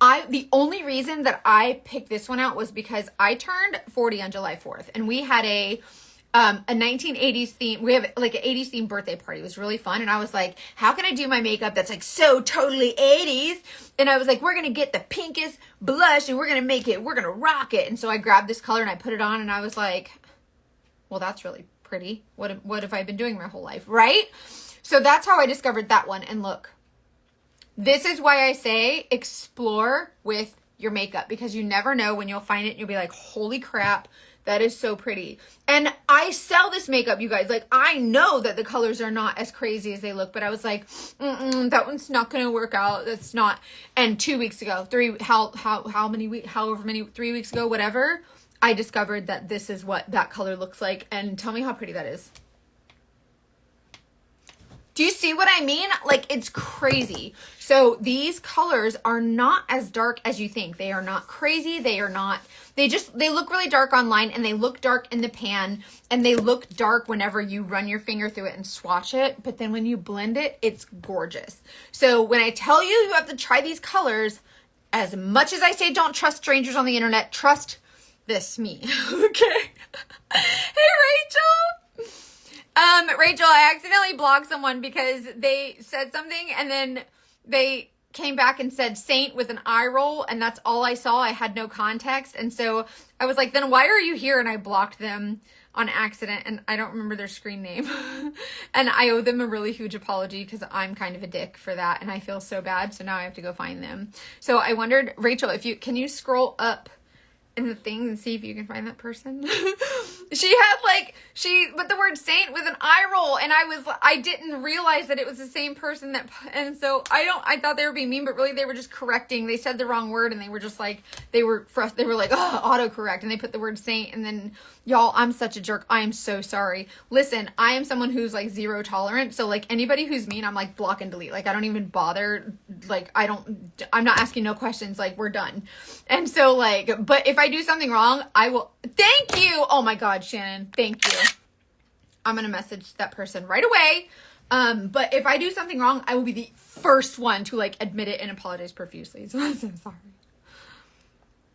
The only reason that I picked this one out was because I turned 40 on July 4th and we had a a 1980s theme. We have like an 80s themed birthday party. It was really fun. And I was like, how can I do my makeup that's like so totally 80s? And I was like, we're going to get the pinkest blush and we're going to rock it. And so I grabbed this color and I put it on and I was like, well, that's really pretty. What have I been doing my whole life? Right? So that's how I discovered that one. And look, this is why I say explore with your makeup, because you never know when you'll find it and you'll be like, holy crap, that is so pretty. And I sell this makeup, you guys. Like, I know that the colors are not as crazy as they look, but I was like, that one's not going to work out. That's not. And 2 weeks ago, 3 weeks ago, whatever, I discovered that this is what that color looks like. And tell me how pretty that is. Do you see what I mean? Like, it's crazy. So these colors are not as dark as you think. They are not crazy. They are not, they look really dark online and they look dark in the pan and they look dark whenever you run your finger through it and swatch it. But then when you blend it, it's gorgeous. So when I tell you, you have to try these colors, as much as I say, don't trust strangers on the internet, trust me. Okay. Hey, Rachel. Rachel, I accidentally blocked someone because they said something and then they came back and said saint with an eye roll, and that's all I saw. I had no context. And so I was like, then why are you here? And I blocked them on accident, and I don't remember their screen name. And I owe them a really huge apology because I'm kind of a dick for that and I feel so bad. So now I have to go find them. So I wondered, Rachel, can you scroll up in the thing and see if you can find that person? She put the word saint with an eye roll, and I didn't realize that it was the same person and so I thought they were being mean, but really they were just correcting. They said the wrong word and they were just like, they were like, oh, autocorrect, and they put the word saint, and then y'all, I'm such a jerk. I am so sorry. Listen, I am someone who's like zero tolerant. So like anybody who's mean, I'm like block and delete. Like I don't even bother. Like I'm not asking no questions. Like we're done. And so like, but if I do something wrong, I will. Thank you. Oh my God, Shannon. Thank you. I'm going to message that person right away. But if I do something wrong, I will be the first one to like admit it and apologize profusely. So I'm so sorry.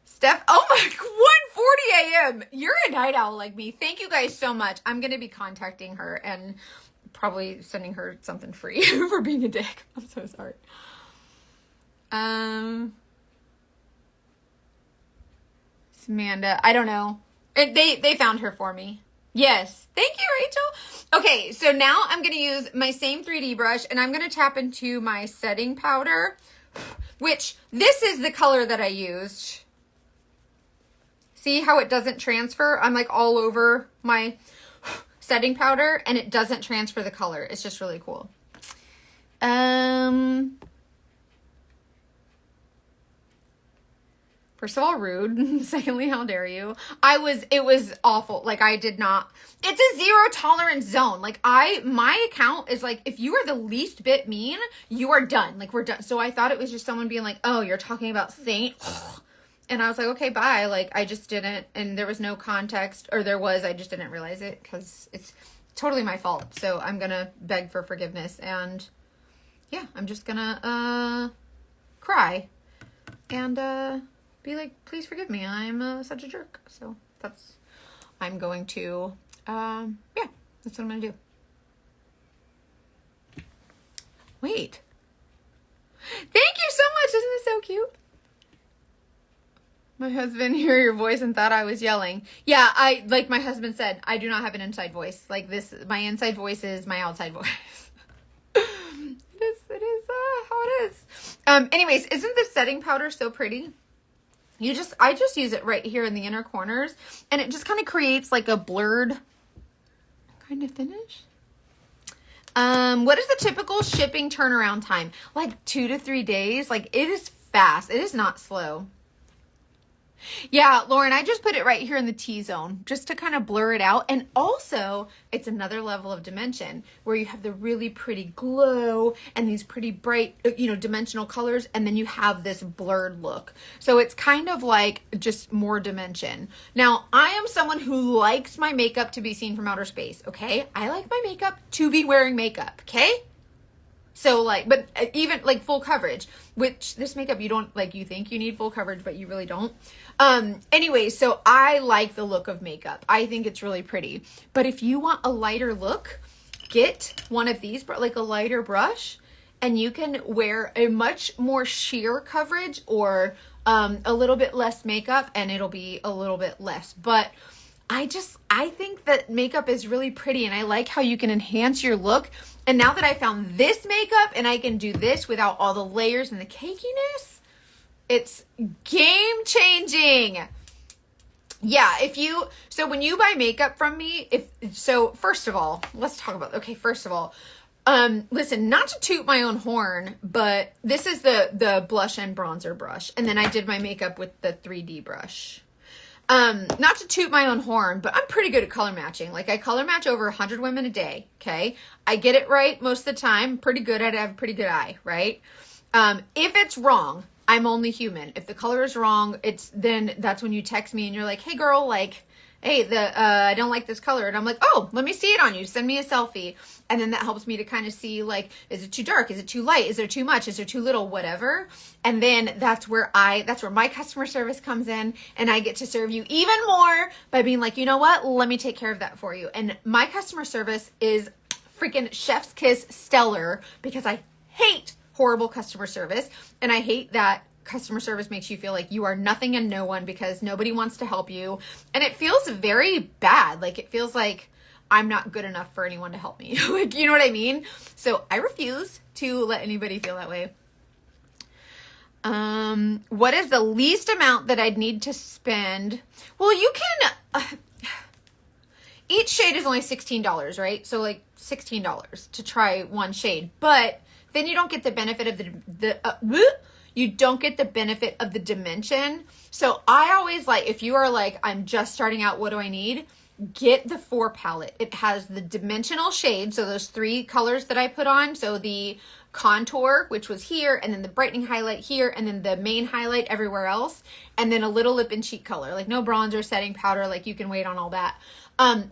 Steph, oh my, 1:40 a.m. You're a night owl like me. Thank you guys so much. I'm going to be contacting her and probably sending her something free for being a dick. I'm so sorry. Amanda, I don't know. They found her for me. Yes. Thank you, Rachel. Okay, so now I'm going to use my same 3D brush and I'm going to tap into my setting powder, which this is the color that I used. See how it doesn't transfer? I'm like all over my setting powder and it doesn't transfer the color. It's just really cool. First of all, rude. Secondly, how dare you? It was awful. Like I did not, it's a zero tolerance zone. Like my account is like, if you are the least bit mean, you are done. Like we're done. So I thought it was just someone being like, oh, you're talking about saint. And I was like, okay, bye. Like I just didn't, and there was no context, or there was, I just didn't realize it because it's totally my fault. So I'm going to beg for forgiveness and yeah, I'm just going to, cry and, be like, please forgive me. I'm such a jerk. So I'm going to, yeah, that's what I'm going to do. Wait. Thank you so much. Isn't this so cute? My husband heard your voice and thought I was yelling. Yeah, like my husband said, I do not have an inside voice. Like this, my inside voice is my outside voice. It is how it is. Anyways, isn't the setting powder so pretty? I just use it right here in the inner corners and it just kind of creates like a blurred kind of finish. What is the typical shipping turnaround time? Like 2 to 3 days. Like it is fast. It is not slow. Yeah, Lauren, I just put it right here in the T-zone just to kind of blur it out. And also, it's another level of dimension where you have the really pretty glow and these pretty bright, dimensional colors. And then you have this blurred look. So it's kind of like just more dimension. Now, I am someone who likes my makeup to be seen from outer space, okay? I like my makeup to be wearing makeup, okay? So like, but even like full coverage, which this makeup you don't like, you think you need full coverage, but you really don't. Anyway, so I like the look of makeup. I think it's really pretty. But if you want a lighter look, get one of these, like a lighter brush, and you can wear a much more sheer coverage or a little bit less makeup, and it'll be a little bit less. But I think that makeup is really pretty, and I like how you can enhance your look. And now that I found this makeup and I can do this without all the layers and the cakiness, it's game changing. Yeah, so when you buy makeup from me, first of all, let's talk about, first of all, listen, not to toot my own horn, but this is the blush and bronzer brush. And then I did my makeup with the 3D brush. Not to toot my own horn, but I'm pretty good at color matching. Like I color match over 100 women a day. Okay. I get it right most of the time. Pretty good at it. I have a pretty good eye, right? If it's wrong, I'm only human. If the color is wrong, then that's when you text me and you're like, hey girl, like, hey, I don't like this color. And I'm like, oh, let me see it on you. Send me a selfie. And then that helps me to kind of see, like, is it too dark? Is it too light? Is there too much? Is there too little? Whatever. And then that's where my customer service comes in, and I get to serve you even more by being like, you know what? Let me take care of that for you. And my customer service is freaking chef's kiss stellar, because I hate horrible customer service. And I hate that customer service makes you feel like you are nothing and no one because nobody wants to help you. And it feels very bad. Like it feels like I'm not good enough for anyone to help me. Like, you know what I mean? So I refuse to let anybody feel that way. What is the least amount that I'd need to spend? Well, you can, each shade is only $16, right? So like $16 to try one shade, but then you don't get the benefit of you don't get the benefit of the dimension. So I always like, if you are like, I'm just starting out, what do I need? Get the 4 palette. It has the dimensional shades. So those 3 colors that I put on. So the contour, which was here, and then the brightening highlight here, and then the main highlight everywhere else. And then a little lip and cheek color, like no bronzer, setting powder, like you can wait on all that.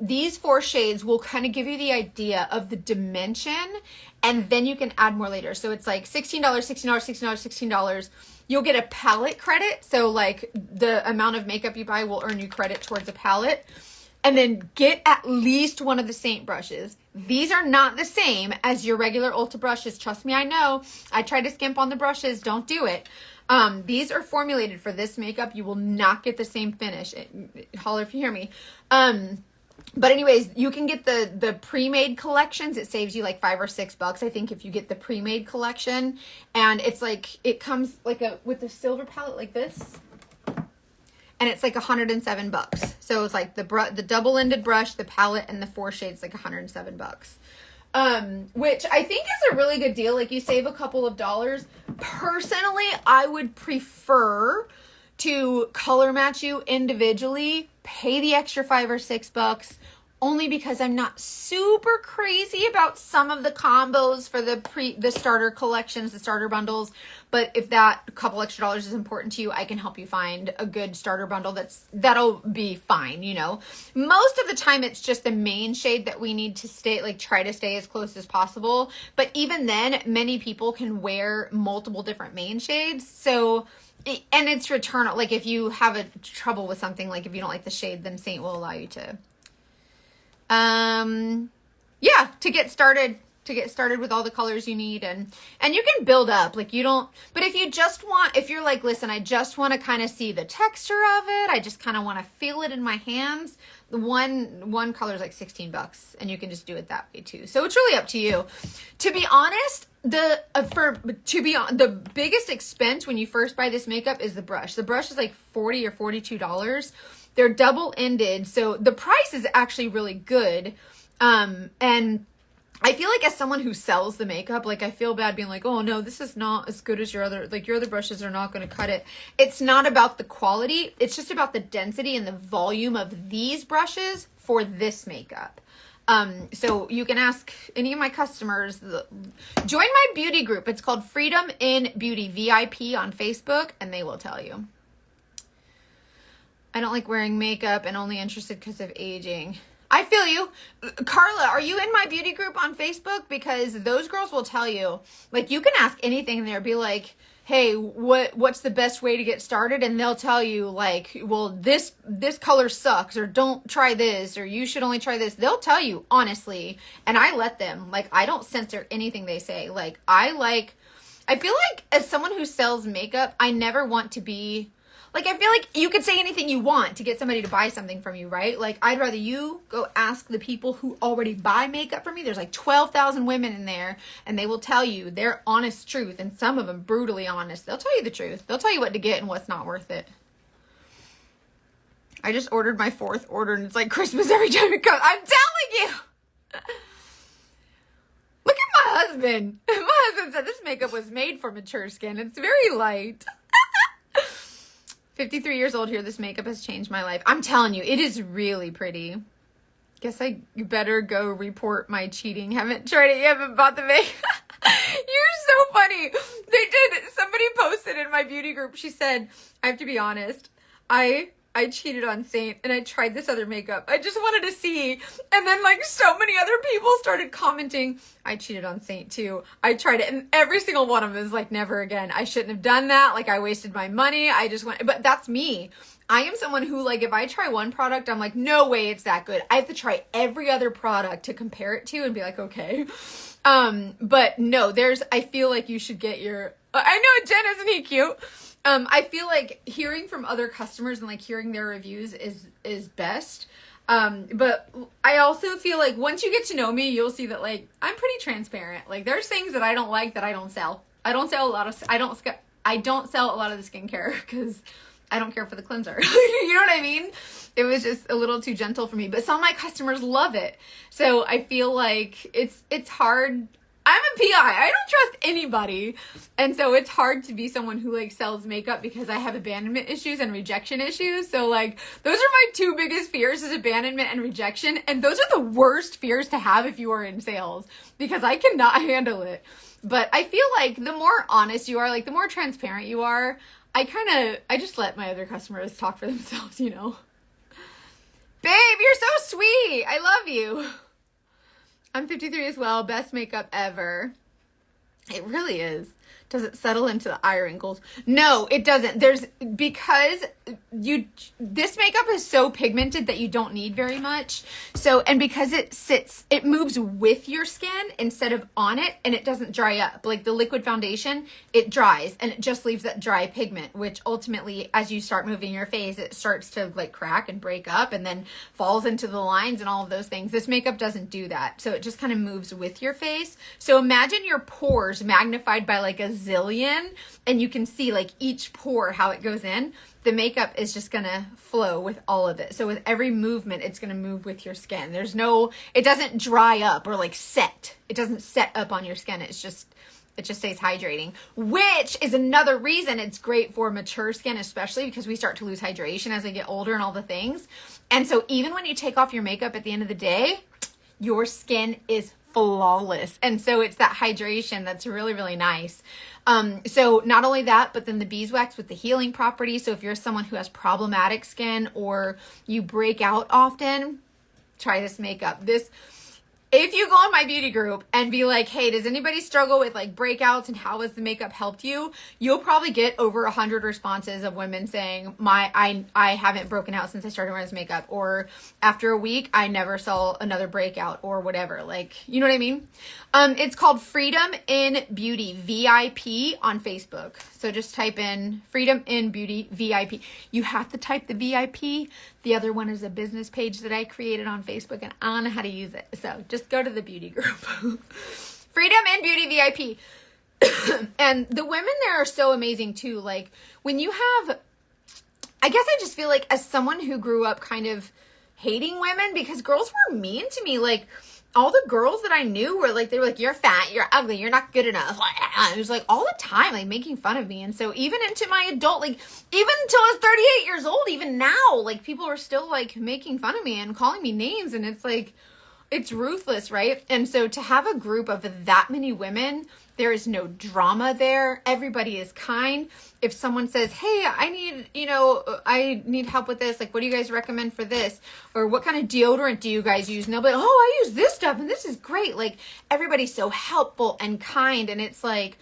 These 4 shades will kind of give you the idea of the dimension, and then you can add more later. So it's like $16, $16, $16, $16. You'll get a palette credit. So like the amount of makeup you buy will earn you credit towards a palette. And then get at least one of the Saint brushes. These are not the same as your regular Ulta brushes. Trust me, I know. I tried to skimp on the brushes. Don't do it. These are formulated for this makeup. You will not get the same finish. Holler if you hear me. But anyways, you can get the pre-made collections. It saves you like $5 or $6, I think, if you get the pre-made collection. And it's like, it comes like with the silver palette like this. And it's like $107. So it's like the double-ended brush, the palette, and the 4 shades, like $107. Which I think is a really good deal. Like you save a couple of dollars. Personally, I would prefer to color match you individually, pay the extra $5 or $6, only because I'm not super crazy about some of the combos for the starter collections, the starter bundles. But if that couple extra dollars is important to you, I can help you find a good starter bundle that'll be fine, you know. Most of the time it's just the main shade that we need to try to stay as close as possible. But even then, many people can wear multiple different main shades. So, and it's returnable. Like if you have a trouble with something, like if you don't like the shade, then Saint will allow you to get started with all the colors you need, and you can build up. Like you don't, but if you're like, listen, I just want to kind of see the texture of it, I just kind of want to feel it in my hands, the one color is like $16, and you can just do it that way too. So it's really up to you. To be honest, the biggest expense when you first buy this makeup is the brush. The brush is like $40 or $42. They're double-ended, so the price is actually really good. And I feel like as someone who sells the makeup, like I feel bad being like, oh no, this is not as good as your other brushes are not going to cut it. It's not about the quality. It's just about the density and the volume of these brushes for this makeup. So you can ask any of my customers, join my beauty group. It's called Freedom in Beauty VIP on Facebook, and they will tell you. I don't like wearing makeup and only interested because of aging. I feel you. Carla, are you in my beauty group on Facebook? Because those girls will tell you, like, you can ask anything in there. Be like, hey, what's the best way to get started? And they'll tell you, like, well, this color sucks, or don't try this, or you should only try this. They'll tell you, honestly. And I let them. Like, I don't censor anything they say. Like, I feel like as someone who sells makeup, I never want to be... Like, I feel like you could say anything you want to get somebody to buy something from you, right? Like, I'd rather you go ask the people who already buy makeup from me. There's like 12,000 women in there, and they will tell you their honest truth, and some of them brutally honest. They'll tell you the truth. They'll tell you what to get and what's not worth it. I just ordered my 4th order, and it's like Christmas every time it comes. I'm telling you! Look at my husband. My husband said this makeup was made for mature skin. It's very light. 53 years old here. This makeup has changed my life. I'm telling you, it is really pretty. Guess I better go report my cheating. Haven't tried it yet, but bought the makeup. You're so funny. They did. Somebody posted in my beauty group. She said, I have to be honest. I cheated on Saint, and I tried this other makeup. I just wanted to see. And then, like, so many other people started commenting, I cheated on Saint too. I tried it. And every single one of them is like, never again. I shouldn't have done that. Like, I wasted my money. I just went, but that's me. I am someone who, like, if I try one product, I'm like, no way it's that good. I have to try every other product to compare it to and be like, okay. But no, I feel like you should get I know, Jen, isn't he cute? I feel like hearing from other customers and like hearing their reviews is best. But I also feel like once you get to know me, you'll see that like I'm pretty transparent. Like there's things that I don't like that I don't sell. I don't sell a lot of the skincare because I don't care for the cleanser. You know what I mean? It was just a little too gentle for me, but some of my customers love it. So I feel like it's hard. I'm a PI. I don't trust anybody. And so it's hard to be someone who like sells makeup because I have abandonment issues and rejection issues. So like those are my 2 biggest fears, is abandonment and rejection. And those are the worst fears to have if you are in sales because I cannot handle it. But I feel like the more honest you are, like the more transparent you are, I just let my other customers talk for themselves, you know. Babe, you're so sweet. I love you. I'm 53 as well. Best makeup ever. It really is. Does it settle into the eye wrinkles? No, it doesn't. Because this makeup is so pigmented that you don't need very much. So, and because it moves with your skin instead of on it, and it doesn't dry up. Like the liquid foundation, it dries and it just leaves that dry pigment, which ultimately, as you start moving your face, it starts to like crack and break up and then falls into the lines and all of those things. This makeup doesn't do that. So it just kind of moves with your face. So imagine your pores magnified by like a zillion, and you can see like each pore, how it goes in. The makeup is just gonna flow with all of it. So with every movement, it's gonna move with your skin. It doesn't dry up or like set. It doesn't set up on your skin. It just stays hydrating, which is another reason it's great for mature skin, especially because we start to lose hydration as we get older and all the things. And so even when you take off your makeup at the end of the day, your skin is flawless. And so it's that hydration that's really, really nice. So not only that, but then the beeswax with the healing properties. So if you're someone who has problematic skin or you break out often, try this makeup. If you go in my beauty group and be like, hey, does anybody struggle with like breakouts and how has the makeup helped you? You'll probably get over 100 responses of women saying, I haven't broken out since I started wearing this makeup, or after a week, I never saw another breakout, or whatever. Like, you know what I mean? It's called Freedom in Beauty VIP on Facebook. So just type in Freedom in Beauty VIP. You have to type the VIP. The other one is a business page that I created on Facebook, and I don't know how to use it. So just go to the beauty group. Freedom in Beauty VIP. And the women there are so amazing too. Like when you have, I guess I just feel like as someone who grew up kind of hating women because girls were mean to me, like all the girls that I knew were like, they were like, you're fat, you're ugly, you're not good enough. It was like all the time, like making fun of me. And so even into my adult, like even until I was 38 years old, even now, like people are still like making fun of me and calling me names. And it's like, it's ruthless, right? And so to have a group of that many women, there is no drama there. Everybody is kind. If someone says, hey, I need help with this. Like, what do you guys recommend for this? Or what kind of deodorant do you guys use? And they'll be like, oh, I use this stuff and this is great. Like, everybody's so helpful and kind. And it's like,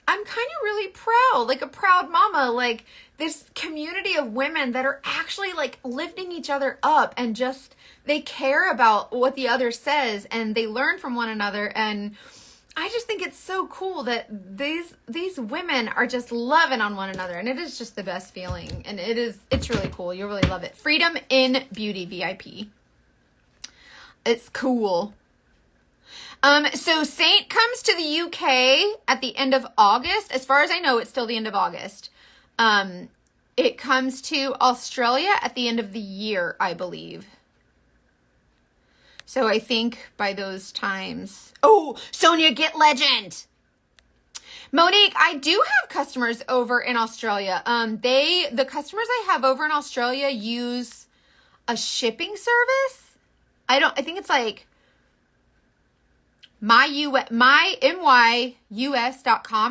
I'm kind of really proud, like a proud mama, like this community of women that are actually like lifting each other up and just, they care about what the other says and they learn from one another. And I just think it's so cool that these women are just loving on one another. And it is just the best feeling. And it's really cool. You'll really love it. Freedom in Beauty VIP. It's cool. So Saint comes to the UK at the end of August. As far as I know, it's still the end of August. It comes to Australia at the end of the year, I believe. So I think by those times. Oh, Sonia, get Legend. Monique, I do have customers over in Australia. The customers I have over in Australia use a shipping service. I think it's like myus.com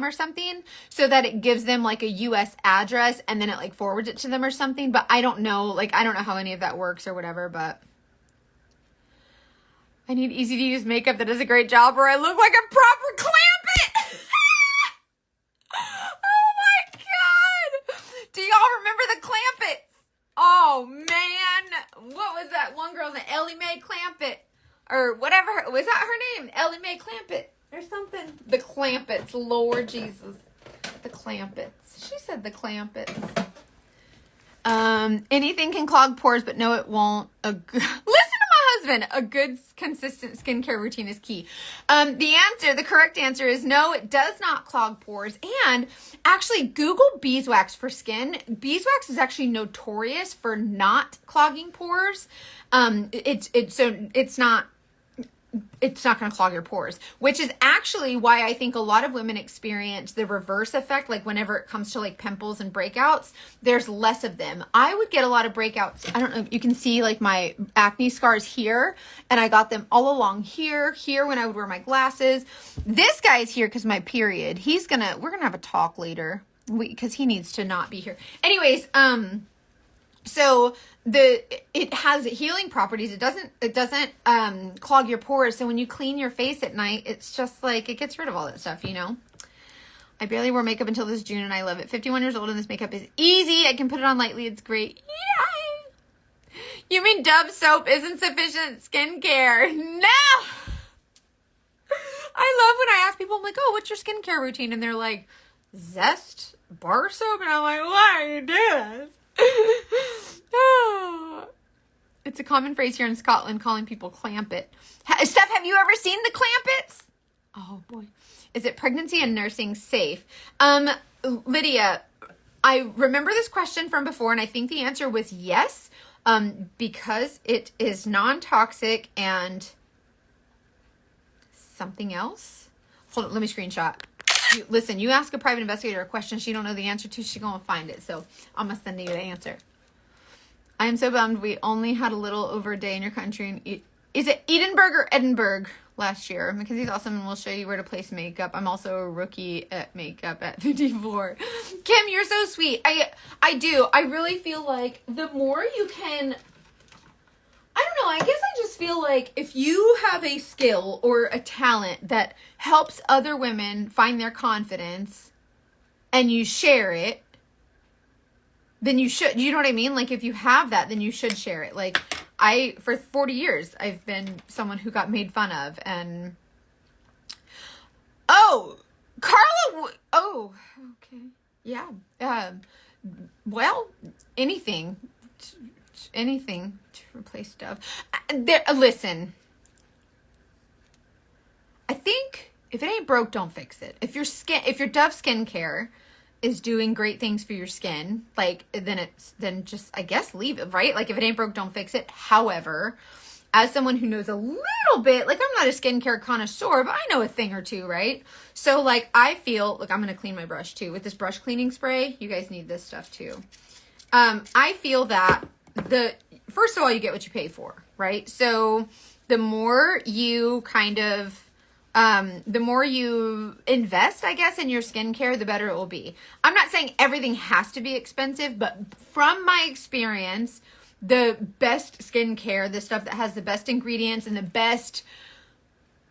or something, so that it gives them like a US address and then it like forwards it to them or something. But I don't know, I don't know how any of that works or whatever, but I need easy to use makeup that does a great job or I look like a proper clampet. Oh my God. Do y'all remember the clampets? Oh man. What was that one girl, the Ellie Mae Clampett? Or whatever, was that her name? Ellie Mae Clampett or something? The Clampets, Lord Jesus. The Clampets. She said the Clampets. Anything can clog pores, but no, it won't. Listen to my husband. A good, consistent skincare routine is key. The correct answer is no, it does not clog pores. And actually, Google beeswax for skin. Beeswax is actually notorious for not clogging pores. It's not going to clog your pores, which is actually why I think a lot of women experience the reverse effect. Like whenever it comes to like pimples and breakouts, there's less of them. I would get a lot of breakouts. I don't know if you can see like my acne scars here, and I got them all along here when I would wear my glasses. This guy's here because my period. We're going to have a talk later because he needs to not be here. Anyways, so it has healing properties. It doesn't clog your pores. So when you clean your face at night, it's just like, it gets rid of all that stuff, you know? I barely wore makeup until this June and I love it. 51 years old and this makeup is easy. I can put it on lightly. It's great. Yay! You mean Dove soap isn't sufficient skincare? No! I love when I ask people, I'm like, oh, what's your skincare routine? And they're like, Zest bar soap? And I'm like, why do you do this? It's a common phrase here in Scotland, calling people clampet. Steph, have you ever seen the clampets? Oh boy. Is it pregnancy and nursing safe? Lydia, I remember this question from before and I think the answer was yes, because it is non-toxic and something else. Hold on, let me screenshot. Listen, you ask a private investigator a question she don't know the answer to, she's going to find it. So I must send you the answer. I am so bummed we only had a little over a day in your country. Is it Edinburgh or Edinburgh last year? Mackenzie's awesome and we'll show you where to place makeup. I'm also a rookie at makeup at 54. Kim, you're so sweet. I do. I really feel like the more you can... I don't know, I guess I just feel like if you have a skill or a talent that helps other women find their confidence and you share it, then you should, you know what I mean? Like if you have that, then you should share it. Like for 40 years, I've been someone who got made fun of and, oh, Carla, oh, okay. Yeah. Well, anything to replace Dove. Listen, I think if it ain't broke, don't fix it. If your Dove skincare is doing great things for your skin, like then just, I guess, leave it, right? Like if it ain't broke, don't fix it. However, as someone who knows a little bit, like I'm not a skincare connoisseur, but I know a thing or two, right? So like I feel, look, I'm going to clean my brush too with this brush cleaning spray. You guys need this stuff too. I feel that first of all, you get what you pay for, right? So the more you kind of, the more you invest, I guess, in your skincare, the better it will be. I'm not saying everything has to be expensive, but from my experience, the best skincare, the stuff that has the best ingredients and the best,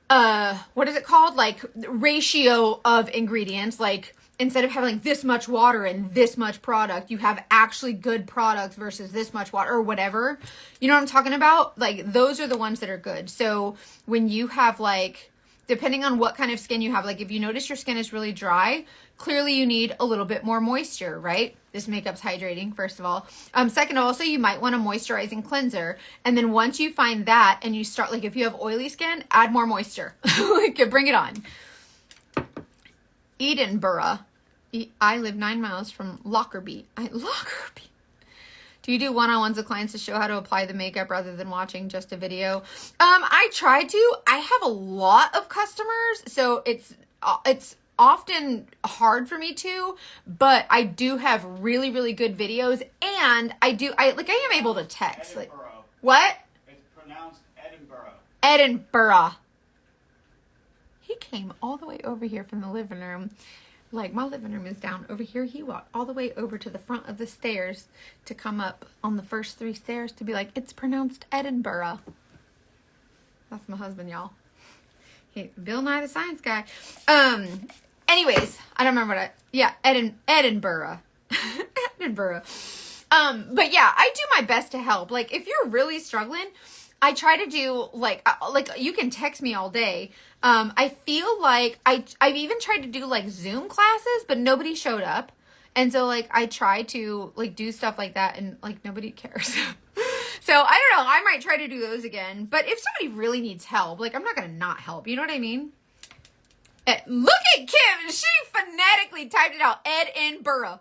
what is it called? Like ratio of ingredients, like instead of having like this much water and this much product, you have actually good products versus this much water or whatever. You know what I'm talking about? Like those are the ones that are good. So when you have like, depending on what kind of skin you have, like if you notice your skin is really dry, clearly you need a little bit more moisture, right? This makeup's hydrating, first of all. Second, also, you might want a moisturizing cleanser. And then once you find that and you start, like if you have oily skin, add more moisture. Like, bring it on. Edinburgh. I live 9 miles from Lockerbie. Lockerbie. Do you do one-on-ones with clients to show how to apply the makeup rather than watching just a video? I try to. I have a lot of customers, so it's often hard for me to, but I do have really, really good videos, and I am able to text. Edinburgh. Like, what? It's pronounced Edinburgh. Edinburgh. He came all the way over here from the living room. Like, my living room is down over here. He walked all the way over to the front of the stairs to come up on the first 3 stairs to be like, it's pronounced Edinburgh. That's my husband, y'all. Bill Nye the Science Guy. Anyways, I don't remember Edinburgh. Edinburgh. But yeah, I do my best to help. Like, if you're really struggling, I try to do, like you can text me all day. I feel like I've even tried to do, like, Zoom classes, but nobody showed up. And so, like, I try to, like, do stuff like that, and, like, nobody cares. So, I don't know. I might try to do those again. But if somebody really needs help, like, I'm not going to not help. You know what I mean? Look at Kim. She phonetically typed it out. Edinburgh.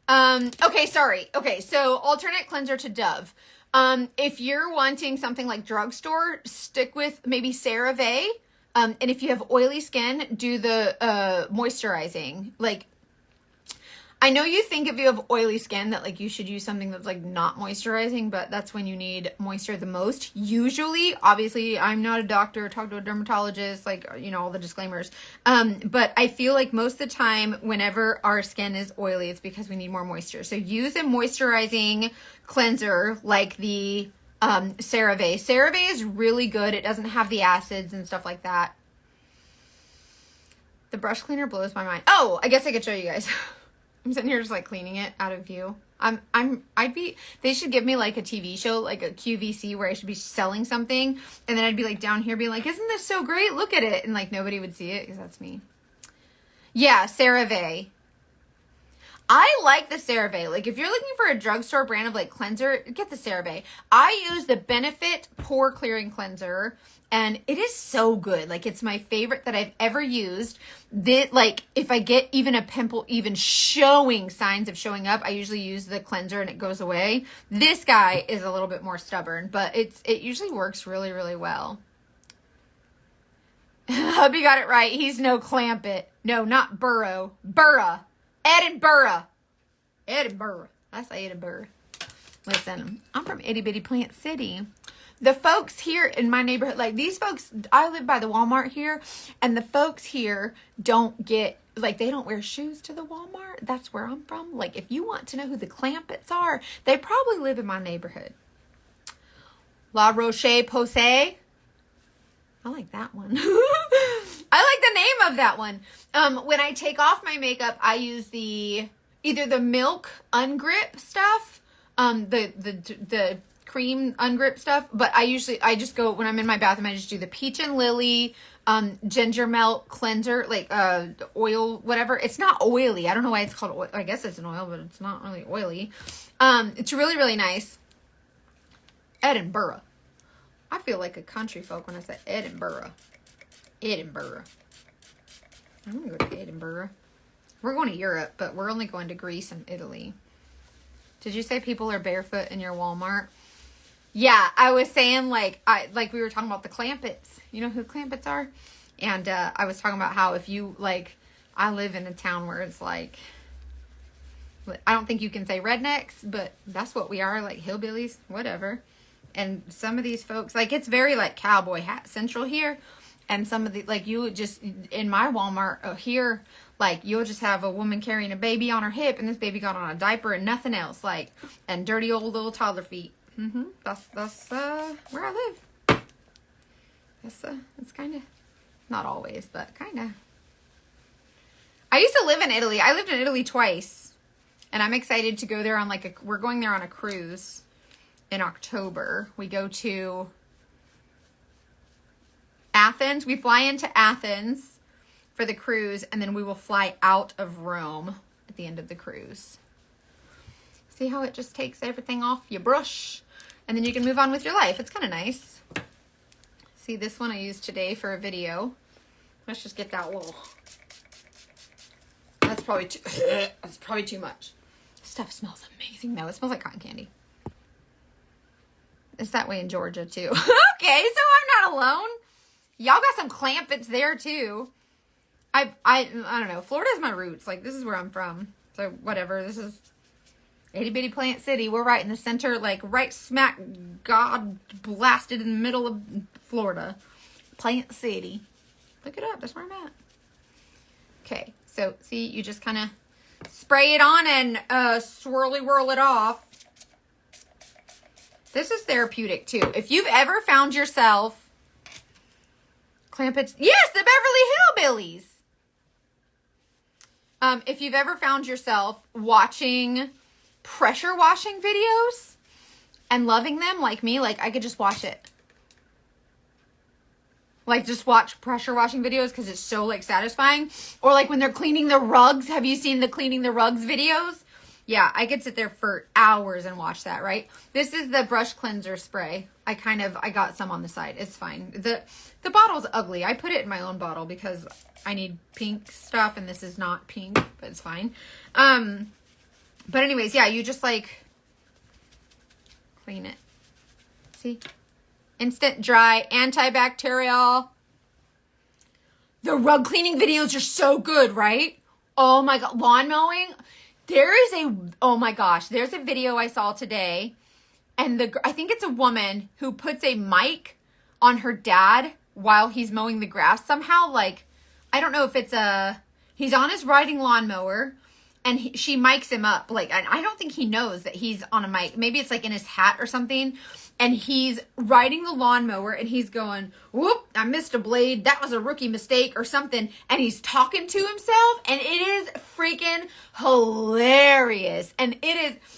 Okay, sorry. Okay, so alternate cleanser to Dove. If you're wanting something like drugstore, stick with maybe CeraVe. And if you have oily skin, do the moisturizing. Like, I know you think if you have oily skin that, like, you should use something that's, like, not moisturizing, but that's when you need moisture the most. Usually, obviously, I'm not a doctor, talk to a dermatologist, like, you know, all the disclaimers. But I feel like most of the time, whenever our skin is oily, it's because we need more moisture. So use a moisturizing cleanser like the CeraVe. CeraVe is really good. It doesn't have the acids and stuff like that. The brush cleaner blows my mind. Oh, I guess I could show you guys. I'm sitting here just, like, cleaning it out of view. They should give me, like, a TV show, like a QVC, where I should be selling something, and then I'd be, like, down here being like, isn't this so great? Look at it. And, like, nobody would see it because that's me. Yeah, CeraVe. I like the CeraVe. Like, if you're looking for a drugstore brand of, like, cleanser, get the CeraVe. I use the Benefit Pore Clearing Cleanser, and it is so good. Like, it's my favorite that I've ever used. Like, if I get even a pimple even showing signs of showing up, I usually use the cleanser and it goes away. This guy is a little bit more stubborn, but it usually works really, really well. Hubby got it right. He's no Clampett. No, not Burrow. Burra. Edinburgh. Edinburgh. I say Edinburgh. Listen, I'm from itty bitty Plant City. The folks here in my neighborhood, like these folks, I live by the Walmart here, and the folks here don't get, like, they don't wear shoes to the Walmart. That's where I'm from. Like, if you want to know who the Clampetts are, they probably live in my neighborhood. La Roche-Posay. I like that one. I like the name of that one. When I take off my makeup, I use either the Milk Ungrip stuff, the cream ungrip stuff, but I just go, when I'm in my bathroom, I just do the Peach and Lily ginger melt cleanser, like oil, whatever. It's not oily. I don't know why it's called oil. I guess it's an oil, but it's not really oily. It's really, really nice. Edinburgh. I feel like a country folk when I say Edinburgh. Edinburgh. I'm gonna go to Edinburgh. We're going to Europe, but we're only going to Greece and Italy. Did you say people are barefoot in your Walmart? Yeah, I was saying, like we were talking about the Clampetts. You know who Clampetts are? And I was talking about how if you, like, I live in a town where it's like, I don't think you can say rednecks, but that's what we are, like hillbillies, whatever. And some of these folks, like, it's very like cowboy hat central here. And some of the, like, you would just, in my Walmart here, like, you'll just have a woman carrying a baby on her hip, and this baby got on a diaper and nothing else, like, and dirty old little toddler feet. That's where I live. It's kind of, not always, but kind of. I used to live in Italy. I lived in Italy twice, and I'm excited to go there on, like, we're going there on a cruise in October. We go to Athens. We fly into Athens for the cruise, and then we will fly out of Rome at the end of the cruise. See how it just takes everything off your brush, and then you can move on with your life. It's kind of nice. See, this one I used today for a video. Let's just get that little. That's probably too much. Stuff smells amazing though. It smells like cotton candy. It's that way in Georgia too. Okay, so I'm not alone. Y'all got some clampets there too. I don't know. Florida's my roots. Like, this is where I'm from. So whatever. This is itty bitty Plant City. We're right in the center, like right smack God blasted in the middle of Florida. Plant City. Look it up. That's where I'm at. Okay. So see, you just kind of spray it on and swirly whirl it off. This is therapeutic too. If you've ever found yourself clampets, yes, the Beverly Hillbillies. If you've ever found yourself watching pressure washing videos and loving them like me, like I could just watch it. Like, just watch pressure washing videos because it's so, like, satisfying. Or, like, when they're cleaning the rugs. Have you seen the cleaning the rugs videos? Yeah, I could sit there for hours and watch that, right? This is the brush cleanser spray. I got some on the side. It's fine. The bottle's ugly. I put it in my own bottle because I need pink stuff, and this is not pink, but it's fine. But anyways, yeah, you just, like, clean it. See? Instant dry, antibacterial. The rug cleaning videos are so good, right? Oh my God. Lawn mowing. Oh my gosh. There's a video I saw today. And I think it's a woman who puts a mic on her dad while he's mowing the grass somehow. Like, I don't know if he's on his riding lawnmower. And she mics him up. Like, I don't think he knows that he's on a mic. Maybe it's like in his hat or something. And he's riding the lawnmower and he's going, whoop, I missed a blade. That was a rookie mistake or something. And he's talking to himself and it is freaking hilarious. And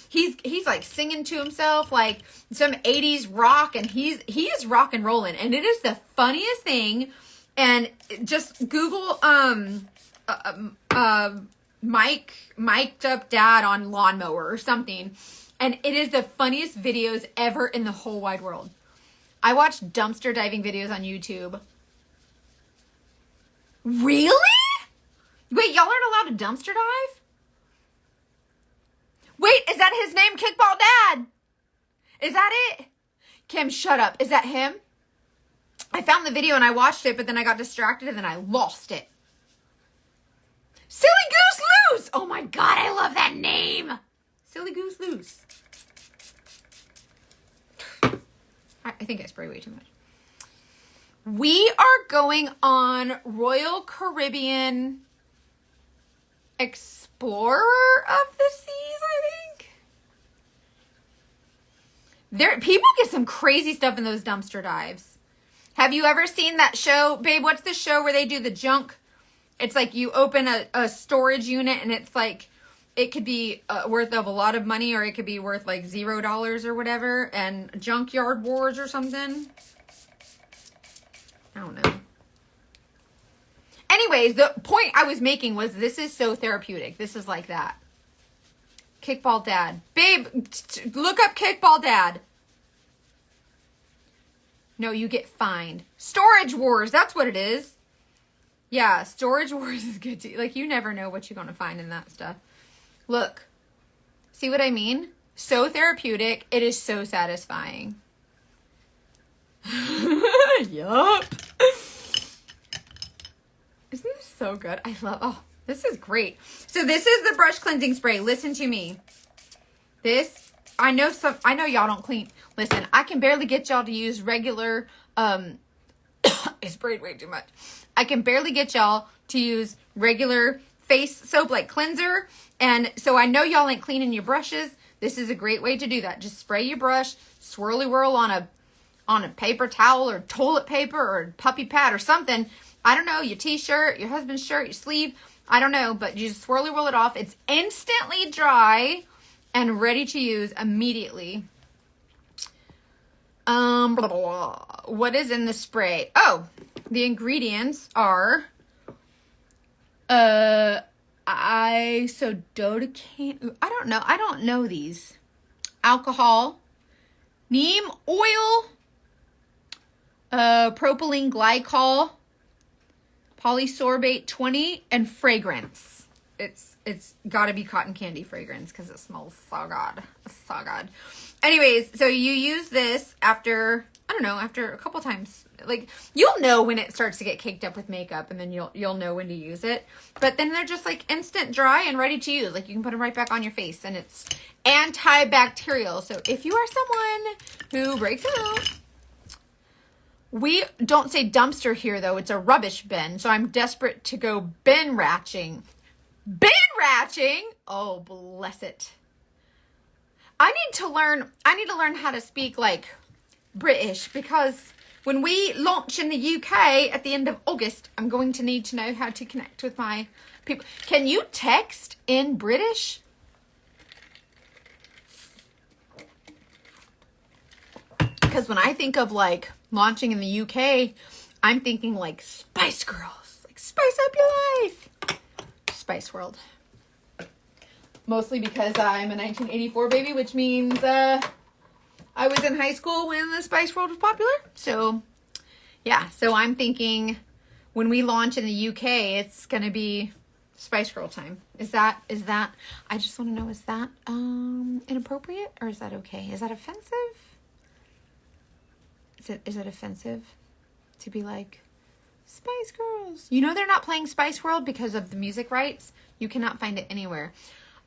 he's like singing to himself like some 80s rock, and he is rock and rolling. And it is the funniest thing. And just Google, mic'd up dad on lawnmower or something. And it is the funniest videos ever in the whole wide world. I watch dumpster diving videos on YouTube. Really? Wait, y'all aren't allowed to dumpster dive? Wait, is that his name, Kickball Dad? Is that it? Kim, shut up. Is that him? I found the video and I watched it, but then I got distracted and then I lost it. Silly Goose Loose! Oh my God, I love that name. Silly Goose Loose. I think I spray way too much. We are going on Royal Caribbean Explorer of the Seas, I think. People get some crazy stuff in those dumpster dives. Have you ever seen that show? Babe, what's the show where they do the junk? It's like you open a storage unit and it's like, it could be worth of a lot of money or it could be worth like $0 or whatever. And Junkyard Wars or something. I don't know. Anyways, the point I was making was this is so therapeutic. This is like that. Kickball Dad. Babe, look up Kickball Dad. No, you get fined. Storage Wars. That's what it is. Yeah, Storage Wars is good too. Like, you never know what you're going to find in that stuff. Look. See what I mean? So therapeutic. It is so satisfying. Yup. Isn't this so good? This is great. So this is the brush cleansing spray. Listen to me. This, I know y'all don't clean. Listen, I can barely get y'all to use regular, I sprayed way too much. I can barely get y'all to use regular face soap like cleanser. And so I know y'all ain't cleaning your brushes. This is a great way to do that. Just spray your brush, swirly whirl on a paper towel or toilet paper or puppy pad or something. I don't know, your t-shirt, your husband's shirt, your sleeve. I don't know, but you just swirly whirl it off. It's instantly dry and ready to use immediately. Blah, blah, blah. What is in the spray? Oh, the ingredients are isododecane. I don't know these. Alcohol, neem oil, propylene glycol, polysorbate 20, and fragrance. It's got to be cotton candy fragrance because it smells so good. So good. Anyways, so you use this after, I don't know, after a couple times. Like, you'll know when it starts to get caked up with makeup, and then you'll know when to use it. But then they're just like instant dry and ready to use. Like, you can put them right back on your face, and it's antibacterial. So if you are someone who breaks out, we don't say dumpster here, though. It's a rubbish bin. So I'm desperate to go bin ratching. Bin ratching? Oh, bless it. I need to learn how to speak like British, because when we launch in the UK at the end of August, I'm going to need to know how to connect with my people. Can you text in British? Because when I think of like launching in the UK, I'm thinking like Spice Girls, like spice up your life. Spice World. Mostly because I'm a 1984 baby, which means I was in high school when the Spice World was popular. So, yeah. So I'm thinking when we launch in the UK, it's going to be Spice Girl time. Is that, I just want to know, is that inappropriate or is that okay? Is that offensive? Is it offensive to be like, Spice Girls? You know they're not playing Spice World because of the music rights. You cannot find it anywhere.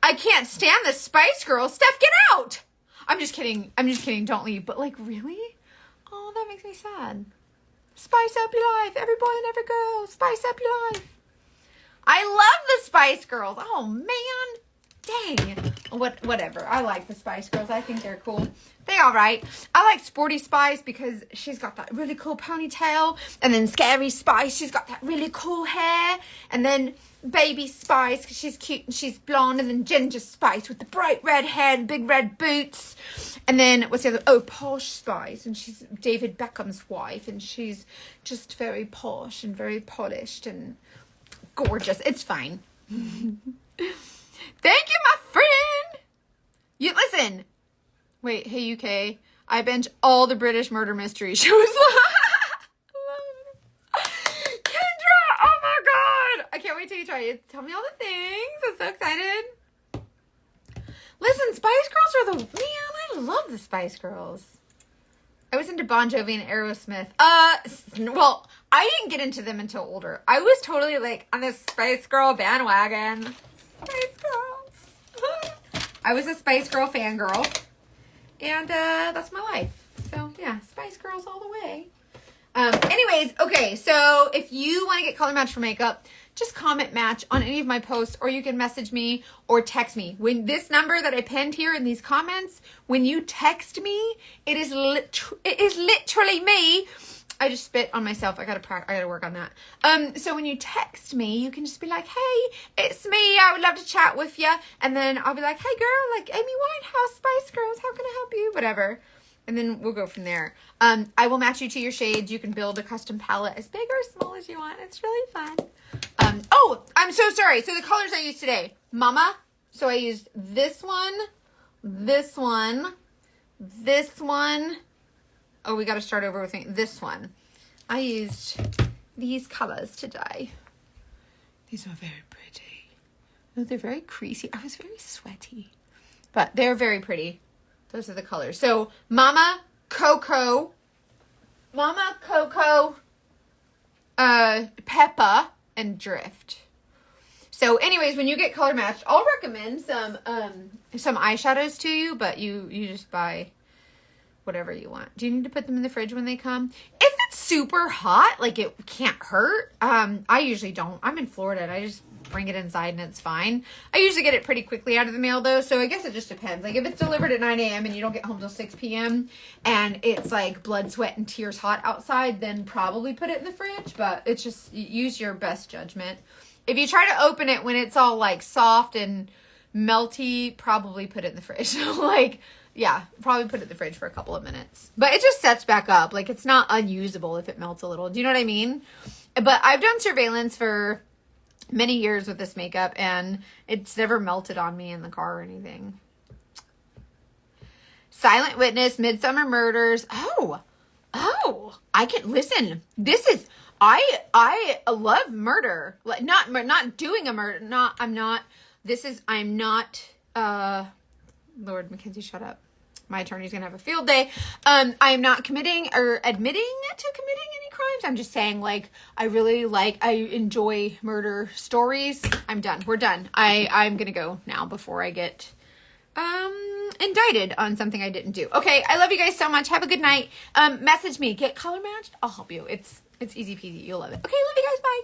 I can't stand the Spice Girls. Steph, get out! I'm just kidding. Don't leave. But like, really? Oh, that makes me sad. Spice up your life. Every boy and every girl. Spice up your life. I love the Spice Girls. Oh, man. Dang. Whatever. I like the Spice Girls. I think they're cool. They all right. I like Sporty Spice because she's got that really cool ponytail. And then Scary Spice, she's got that really cool hair. And then Baby Spice because she's cute and she's blonde. And then Ginger Spice with the bright red hair and big red boots. And then what's the other? Oh, Posh Spice. And she's David Beckham's wife. And she's just very posh and very polished and gorgeous. It's fine. Thank you, my friend. You listen. Wait, hey UK. I binge all the British murder mystery shows. Kendra, oh my god. I can't wait till you try it. Tell me all the things. I'm so excited. Listen, Spice Girls are the man. I love the Spice Girls. I was into Bon Jovi and Aerosmith. Well, I didn't get into them until older. I was totally like on this Spice Girl bandwagon. Spice Girls. I was a Spice Girl fangirl. And that's my life. So, yeah, Spice Girls all the way. Anyways, okay, so if you want to get color match for makeup, just comment match on any of my posts, or you can message me or text me. When this number that I pinned here in these comments, when you text me, it is literally me. I just spit on myself. I gotta work on that. So when you text me, you can just be like, hey, it's me. I would love to chat with you. And then I'll be like, hey girl, like Amy Winehouse, Spice Girls, how can I help you? Whatever. And then we'll go from there. I will match you to your shades. You can build a custom palette as big or small as you want. It's really fun. Oh, I'm so sorry. So the colors I used today, Mama. So I used this one, this one, this one. Oh, we got to start over with this one. I used these colors today. These were very pretty. Oh, they're very creasy. I was very sweaty, but they're very pretty. Those are the colors. So Mama, Cocoa, Peppa, and Drift. So anyways, when you get color matched, I'll recommend some eyeshadows to you, but you just buy whatever you want. Do you need to put them in the fridge when they come? If it's super hot, like it can't hurt. I usually don't. I'm in Florida and I just bring it inside and it's fine. I usually get it pretty quickly out of the mail though, so I guess it just depends. Like if it's delivered at 9 a.m. and you don't get home till 6 p.m. and it's like blood, sweat, and tears hot outside, then probably put it in the fridge, but it's just, use your best judgment. If you try to open it when it's all like soft and melty, probably put it in the fridge. Like, yeah, probably put it in the fridge for a couple of minutes. But it just sets back up. Like it's not unusable if it melts a little. Do you know what I mean? But I've done surveillance for many years with this makeup and it's never melted on me in the car or anything. Silent Witness, Midsummer Murders. Oh, I can listen. This is, I love murder. Like not doing a murder. I'm not, Lord, Mackenzie, shut up. My attorney's going to have a field day. I am not committing or admitting to committing any crimes. I'm just saying, like, I enjoy murder stories. I'm done. We're done. I'm going to go now before I get indicted on something I didn't do. Okay, I love you guys so much. Have a good night. Message me. Get color matched. I'll help you. It's easy peasy. You'll love it. Okay, love you guys. Bye.